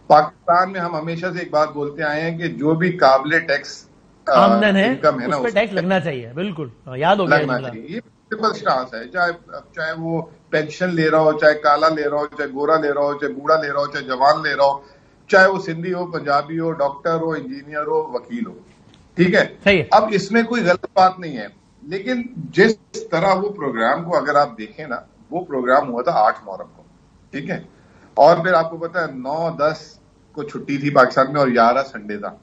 پاکستان میں ہم ہمیشہ سے ایک بات بولتے آئے ہیں کہ جو بھی قابل ٹیکس آمدن ہے انکم ہے نا, اس پہ ٹیکس لگنا چاہیے. بالکل یاد ہو گیا, یہ پرنسپل سٹانس ہے. چاہے وہ پینشن لے رہا ہو, چاہے کالا لے رہا ہو, چاہے گورا لے رہا ہو, چاہے بوڑھا لے رہا ہو, چاہے جوان لے رہا ہو, چاہے وہ سندھی ہو، پنجابی ہو، ڈاکٹر ہو، انجینئر ہو، وکیل ہو. ٹھیک ہے. اب اس میں کوئی غلط بات نہیں ہے، لیکن جس طرح وہ پروگرام کو اگر آپ دیکھیں نا، وہ پروگرام ہوا تھا 8 محرم کو. ٹھیک ہے. اور پھر آپ کو پتا ہے 9-10 کو چھٹی تھی پاکستان میں اور 11 سنڈے تھا.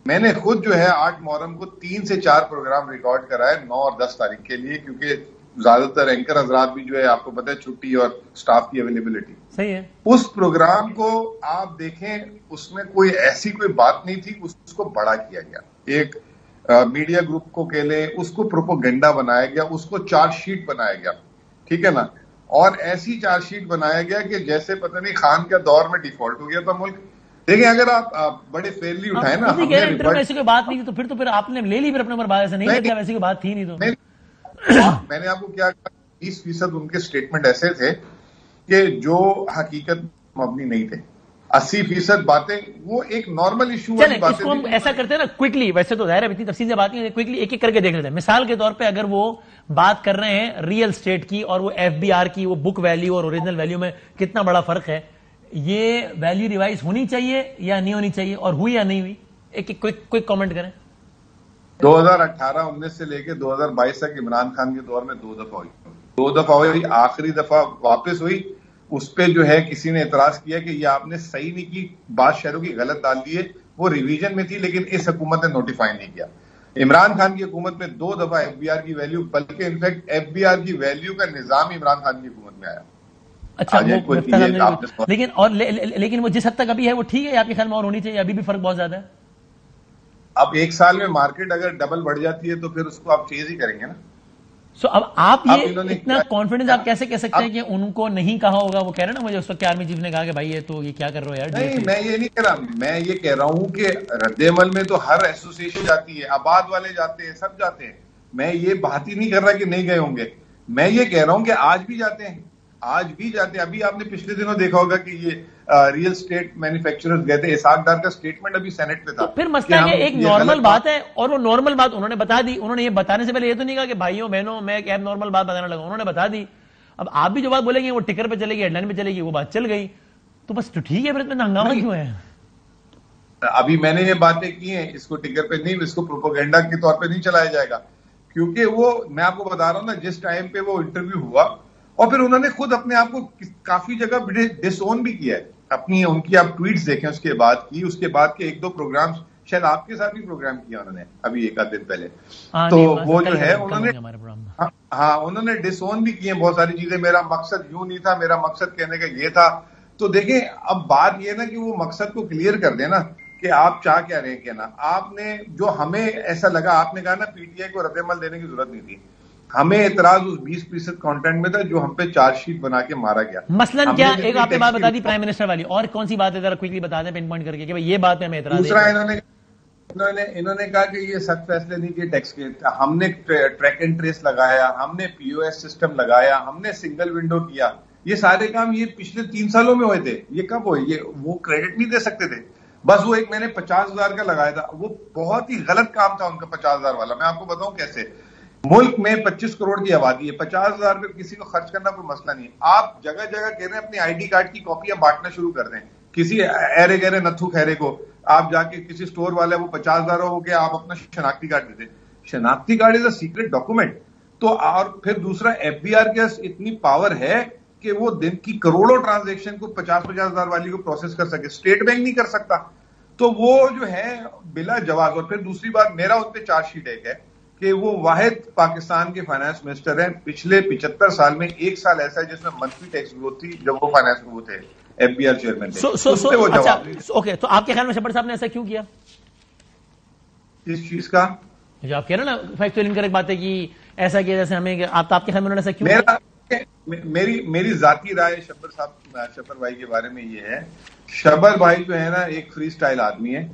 میں نے خود جو ہے 8 محرم کو 3 سے 4 پروگرام ریکارڈ کرائے 9 اور 10 تاریخ کے لیے، کیونکہ زیادہ تر اینکر حضرات بھی جو ہے آپ کو پتا ہے چھٹی اور سٹاف کی اویلیبلٹی. صحیح ہے. اس پروگرام کو آپ دیکھیں، اس میں کوئی ایسی کوئی بات نہیں تھی، اس کو بڑا کیا گیا، ایک میڈیا گروپ کو کہہ لیں، اس کو پروپوگنڈا بنایا گیا، اس کو چارج شیٹ بنایا گیا. ٹھیک ہے نا. اور ایسی چارج شیٹ بنایا گیا کہ جیسے پتہ نہیں خان کے دور میں ڈیفالٹ ہو گیا تھا ملک. دیکھیں اگر آپ بڑے فیئرلی اٹھائیں نا، ایسی کوئی بات نہیں تھی تو پھر آپ نے لے لی پھر اپنے اوپر بات، ایسا نہیں ہے ویسی کوئی بات تھی نہیں. تو میں نے آپ کو کیا کہا، 20% ان کے سٹیٹمنٹ ایسے تھے کہ جو حقیقت مبنی نہیں تھے. 80% باتیں وہ ایک نارمل ایشو والی باتیں. اس کو ہم ایسا کرتے ہیں نا کوئکلی، ویسے تو ظاہر ہے اتنی تفصیل سے بات نہیں ہے، کوئکلی ایک ایک کر کے دیکھ لیتے ہیں. مثال کے طور پہ اگر وہ بات کر رہے ہیں ریئل اسٹیٹ کی اور وہ FBR کی، وہ بک ویلیو اور اوریجنل ویلیو میں کتنا بڑا فرق ہے، یہ ویلیو ریوائز ہونی چاہیے یا نہیں ہونی چاہیے، اور ہوئی یا نہیں ہوئی، ایک کوئک کامنٹ کریں. 2018-19 سے لے کے 2022 تک عمران خان کے دور میں 2 دفعہ ہوئی. آخری دفعہ واپس ہوئی، اس پہ جو ہے کسی نے اعتراض کیا کہ یہ آپ نے صحیح نہیں کی، بات شہروں کی غلط ڈال دی ہے، وہ ریویژن میں تھی لیکن اس حکومت نے نوٹیفائی نہیں کیا. عمران خان کی حکومت میں 2 دفعہ FBR کی ویلیو، بلکہ انفیکٹ FBR کی ویلیو کا نظام عمران خان کی حکومت میں آیا. اچھا لیکن وہ جس حد تک ابھی ہے وہ ٹھیک ہے آپ کے خیال میں، اور ہونی چاہیے؟ ابھی بھی فرق بہت زیادہ ہے. اب 1 سال میں مارکیٹ اگر ڈبل بڑھ جاتی ہے تو پھر اس کو آپ چیز ہی کریں گے نا. سو اب آپ یہ اتنا کانفیڈنس آپ کیسے کہہ سکتے ہیں کہ ان کو نہیں کہا ہوگا؟ وہ کہہ رہے ہیں نا مجھے اس وقت آرمی چیف نے کہا کہ بھائی یہ تو یہ کیا کر رہے ہو یار. نہیں میں یہ نہیں کہہ رہا، میں یہ کہہ رہا ہوں کہ رد عمل میں تو ہر ایسوسیشن جاتی ہے، آباد والے جاتے ہیں، سب جاتے ہیں. میں یہ بات ہی نہیں کر رہا کہ نہیں گئے ہوں گے، میں یہ کہہ رہا ہوں کہ آج بھی جاتے ہیں، آج بھی جاتے ہیں. ابھی آپ نے پچھلے دنوں دیکھا ہوگا کہ یہ ریئل اسٹیٹ مینوفیکچررز گئے تھے، اسحاق ڈار کا سٹیٹمنٹ ابھی سینٹ پہ تھا. پھر مسئلہ یہ ایک نارمل بات ہے، اور وہ نارمل بات انہوں نے بتا دی. انہوں نے یہ بتانے سے پہلے یہ تو نہیں کہا کہ بھائیوں بہنوں میں ایک نارمل بات بتانے لگا، انہوں نے بتا دی. اب آپ بھی جو بات بولیں گے وہ ٹکر پہ چلے گی، ہیڈ لائن پہ چلے گی، وہ بات چل گئی تو بس تو ٹھیک ہے. پھر اتنا ہنگامہ کیوں ہے؟ ابھی میں نے یہ باتیں کی ہیں، اس کو ٹکر پہ نہیں، اس کو پروپوگنڈا کے طور پہ نہیں چلایا جائے گا، کیونکہ وہ میں آپ کو بتا رہا ہوں نا، جس ٹائم پہ وہ انٹرویو ہوا اور پھر انہوں نے خود اپنے آپ کو کافی جگہ ڈس اون بھی کیا ہے اپنی، ان کی آپ ٹویٹس دیکھیں اس کے بعد کی، اس کے بعد کے 1-2 پروگرام، شاید آپ کے ساتھ بھی پروگرام کیا انہوں نے ابھی 1 آدھ دن پہلے. تو وہ جو ہے انہوں نے ڈس اون بھی کیے بہت ساری چیزیں. میرا مقصد یوں نہیں تھا، میرا مقصد کہنے کا یہ تھا. تو دیکھیں اب بات یہ نا کہ وہ مقصد کو کلیئر کر دیں نا کہ آپ چاہ کیا رہے ہیں. کہنا آپ نے جو ہمیں ایسا لگا، آپ نے کہا نا PTI کو رد عمل دینے کی ضرورت نہیں تھی، ہمیں اعتراض اس 20% کانٹینٹ میں تھا جو ہم پہ چارج شیٹ بنا کے مارا گیا. مثلاً کیا ایک آپ نے بات بتا دی پرائم منسٹر والی، اور کون سی بات ہے ذرا کوئکلی بتا دیں پن پوائنٹ کر کے کہ یہ بات میں ہمیں اعتراض. دوسرا انہوں نے کہا کہ یہ سخت فیصلے نہیں کیے ٹیکس کے، ہم نے ٹریک اینڈ ٹریس لگایا، ہم نے POS سسٹم لگایا، ہم نے سنگل ونڈو کیا. یہ سارے کام یہ پچھلے 3 سالوں میں ہوئے تھے. یہ کب ہوئے؟ یہ وہ کریڈٹ نہیں دے سکتے تھے. بس وہ ایک میں نے 50,000 کا لگایا تھا، وہ بہت ہی غلط کام تھا ان کا 50,000 والا. میں آپ کو بتاؤں کیسے. ملک میں 25 کروڑ کی آبادی ہے، 50,000 روپے کسی کو خرچ کرنا کوئی مسئلہ نہیں ہے. آپ جگہ جگہ کہہ رہے ہیں اپنی ID کارڈ کی کاپیاں بانٹنا شروع کر دیں. کسی ایرے گہرے نتھو خیرے کو آپ جا کے کسی سٹور والے وہ 50,000 ہو کے آپ اپنا شناختی کارڈ دے دیں. شناختی کارڈ از اے سیکرٹ ڈاکومنٹ. تو اور پھر دوسرا FBR کے اتنی پاور ہے کہ وہ دن کی کروڑوں ٹرانزیکشن کو 50,000 والی کو پروسیس کر سکے. اسٹیٹ بینک نہیں کر سکتا. تو وہ جو ہے بلا جواز. اور پھر دوسری بات میرا ان پہ چارج شیٹ ایک ہے کہ وہ واحد پاکستان کے فائنانس منسٹر ہیں پچھلے 75 سال میں. 1 سال ایسا ہے جس میں منفی ٹیکس گروتھ تھی جب وہ فائنانس میں وہ تھے، FBR چیئرمین تھے. اوکے تو آپ کے خیال میں شبر صاحب نے ایسا کیوں کیا؟ اس چیز کا جو آپ کہہ رہے ہیں نا فیکچوئل انکریکٹ باتیں کی، ایسا کیا جیسے ہمیں آپ کے خیال میں انہوں نے ایسا کیوں کیا؟ میری ذاتی رائے شبر بھائی کے بارے میں یہ ہے، شبر بھائی جو ہے نا ایک فری سٹائل آدمی ہے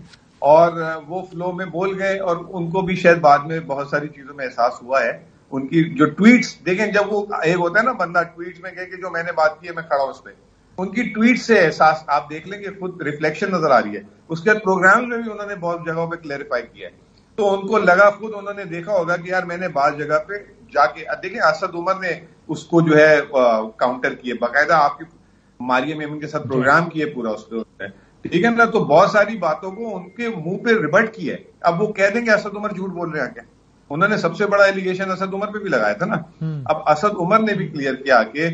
اور وہ فلو میں بول گئے، اور ان کو بھی شاید بعد میں بہت ساری چیزوں میں احساس ہوا ہے. ان کی جو ٹویٹس دیکھیں، جب وہ ایک ہوتا ہے نا بندہ ٹویٹس میں کہے کہ جو میں نے بات کی ہے میں کھڑا ہوں اس پہ، ان کی ٹویٹ سے احساس آپ دیکھ لیں گے، خود ریفلیکشن نظر آ رہی ہے. اس کے بعد پروگرام میں بھی انہوں نے بہت جگہوں پہ کلیریفائی کیا ہے. تو ان کو لگا، خود انہوں نے دیکھا ہوگا کہ یار میں نے بعض جگہ پہ جا کے دیکھیں اسد عمر نے اس کو جو ہے کاؤنٹر کیے، باقاعدہ آپ کی ماریہ میمن کے ساتھ پروگرام کیے پورا اس پہ. ٹھیک ہے نا. تو بہت ساری باتوں کو ان کے منہ پہ ریبٹ کیا ہے. اب وہ کہہ دیں گے اسد عمر جھوٹ بول رہے ہیں کیا. انہوں نے سب سے بڑا ایلیگیشن اسد عمر پہ بھی لگایا تھا نا. اب اسد عمر نے بھی کلیئر کیا کہ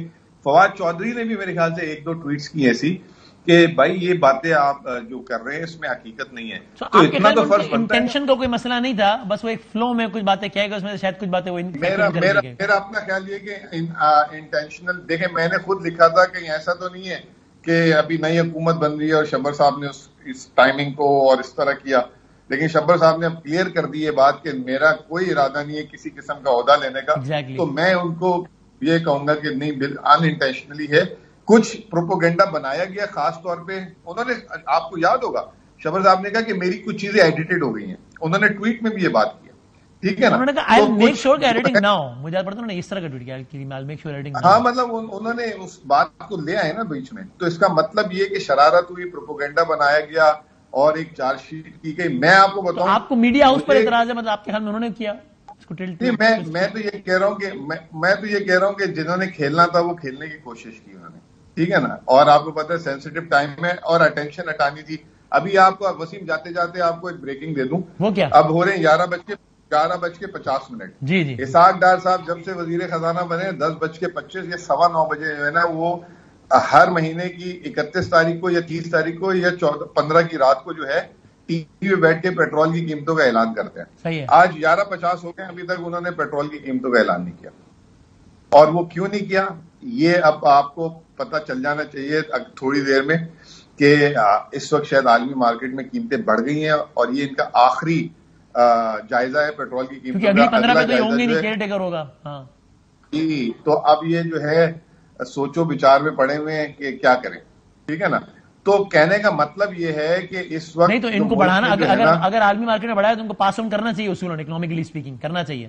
فواد چودھری نے بھی میرے خیال سے 1-2 ٹویٹس کی ایسی کہ بھائی یہ باتیں آپ جو کر رہے ہیں اس میں حقیقت نہیں ہے. تو اتنا تو فرض بنتا ہے. انٹینشن کا کوئی مسئلہ نہیں تھا, بس وہ ایک فلو میں کچھ باتیں کہے گا, اس میں سے شاید کچھ باتیں وہ میرا اپنا خیال یہ کہ انٹینشنل. دیکھیں میں نے خود لکھا تھا کہ ایسا تو نہیں ہے کہ ابھی نئی حکومت بن رہی ہے اور شبر صاحب نے اس ٹائمنگ کو اور اس طرح کیا, لیکن شبر صاحب نے اب کلیئر کر دی یہ بات کہ میرا کوئی ارادہ نہیں ہے کسی قسم کا عہدہ لینے کا. تو میں ان کو یہ کہوں گا کہ نہیں, ان انٹینشنلی ہے, کچھ پروپوگنڈا بنایا گیا. خاص طور پہ انہوں نے, آپ کو یاد ہوگا شبر صاحب نے کہا کہ میری کچھ چیزیں ایڈیٹڈ ہو گئی ہیں, انہوں نے ٹویٹ میں بھی یہ بات کیا. ٹھیک ہے نا, انہوں نے کہا I'll make sure editing now. مجھے پتا نہیں اس طرح کا ٹویٹ کیا کہ I'll make sure ایڈیٹنگ. ہاں مطلب انہوں نے اس بات کو لے آئے نا بیچ میں, تو اس کا مطلب یہ کہ شرارت ہوئی, پروپوگنڈا بنایا گیا اور ایک چارج شیٹ کی گئی. میں آپ کو بتاؤں, آپ کو میڈیا ہاؤس پر اعتراض ہے, مطلب آپ کے خیال میں انہوں نے کیا میں تو یہ کہہ رہا ہوں کہ جنہوں نے کھیلنا تھا وہ کھیلنے کی کوشش کی انہوں نے. ٹھیک ہے نا, اور آپ کو پتا ہے سینسیٹیو ٹائم ہے اور اٹینشن ہٹانی تھی. ابھی آپ کو وسیم جاتے جاتے آپ کو ایک بریکنگ دے دوں. وہ کیا؟ اب ہو رہے ہیں 11:50. جی جی. اسحاق ڈار صاحب جب سے وزیر خزانہ بنے 10:25 یا 9:15 بجے جو ہے نا, وہ ہر مہینے کی 31 تاریخ کو یا 30 تاریخ کو یا 15 کی رات کو جو ہے ٹی وی پہ بیٹھ کے پیٹرول کی قیمتوں کا اعلان کرتے ہیں. آج 11:50 ہو گئے, ابھی تک انہوں نے پیٹرول کی قیمتوں کا اعلان نہیں کیا. اور وہ کیوں نہیں کیا, یہ اب آپ کو پتا چل جانا چاہیے تھوڑی دیر میں کہ اس وقت شاید عالمی مارکیٹ میں قیمتیں بڑھ گئی ہیں اور یہ ان کا آخری جائزہ ہے پیٹرول کی قیمتوں کا. تو اب یہ جو ہے سوچو بچار میں پڑے ہوئے ہیں کہ کیا کریں. ٹھیک ہے نا, تو کہنے کا مطلب یہ ہے کہ اس وقت نہیں تو ان کو بڑھانا, اگر عالمی مارکیٹ میں بڑھایا تو ان کو پاس آن کرنا چاہیے, اصولاً اکنامکلی اسپیکنگ کرنا چاہیے.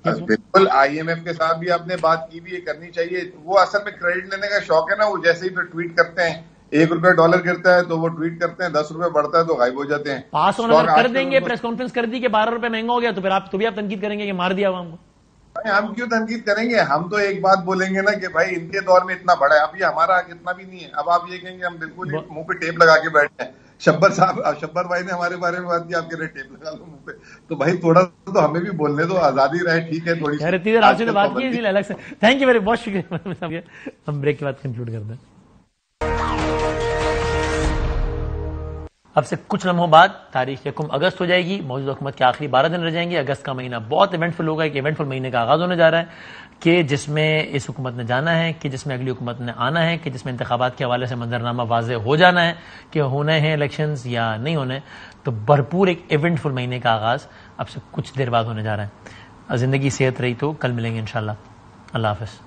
بالکل, IMF کے ساتھ بھی آپ نے بات کی بھی, یہ کرنی چاہیے. وہ اصل میں کریڈٹ لینے کا شوق ہے نا, وہ جیسے ہی پھر ٹویٹ کرتے ہیں $1 گرتا ہے تو وہ ٹویٹ کرتے ہیں, $10 بڑھتا ہے تو غائب ہو جاتے ہیں. پاس آن اگر کر دیں گے, پریس کانفرنس کر دی کہ $12 مہنگا ہو گیا, تو پھر آپ تنقید کریں گے کہ مار دیا عوام کو. ہم کیوں تنقید کریں گے, ہم تو ایک بات بولیں گے نا کہ بھائی ان کے دور میں اتنا بڑا ہے, اب یہ ہمارا حق اتنا بھی نہیں ہے. اب آپ یہ کہیں گے ہم بالکل منہ پہ ٹیپ لگا کے بیٹھے ہیں. شبر بھائی نے ہمارے بارے میں بات کی, آپ کے ٹیپ لگا لو منہ پہ, تو بھائی تھوڑا تو ہمیں بھی بولنے دو, آزادی رہے. ٹھیک ہے, تھوڑی سی بات کی الگ سے. تھینک یو ویری, بہت شکریہ. ہم بریک کے بعد کنکلوڈ کرتے ہیں. اب سے کچھ لمحوں بعد تاریخ 1 اگست ہو جائے گی. موجودہ حکومت کے آخری 12 دن رہ جائیں گے. اگست کا مہینہ بہت ایونٹ فل ہوگا, ایک ایونٹ فل مہینے کا آغاز ہونے جا رہا ہے کہ جس میں اس حکومت نے جانا ہے, کہ جس میں اگلی حکومت نے آنا ہے, کہ جس میں انتخابات کے حوالے سے منظرنامہ واضح ہو جانا ہے کہ ہونے ہیں الیکشنز یا نہیں ہونے. تو بھرپور ایک ایونٹ فل مہینے کا آغاز اب سے کچھ دیر بعد ہونے جا رہا ہے. زندگی صحت رہی تو کل ملیں گے انشاءاللہ. اللہ حافظ.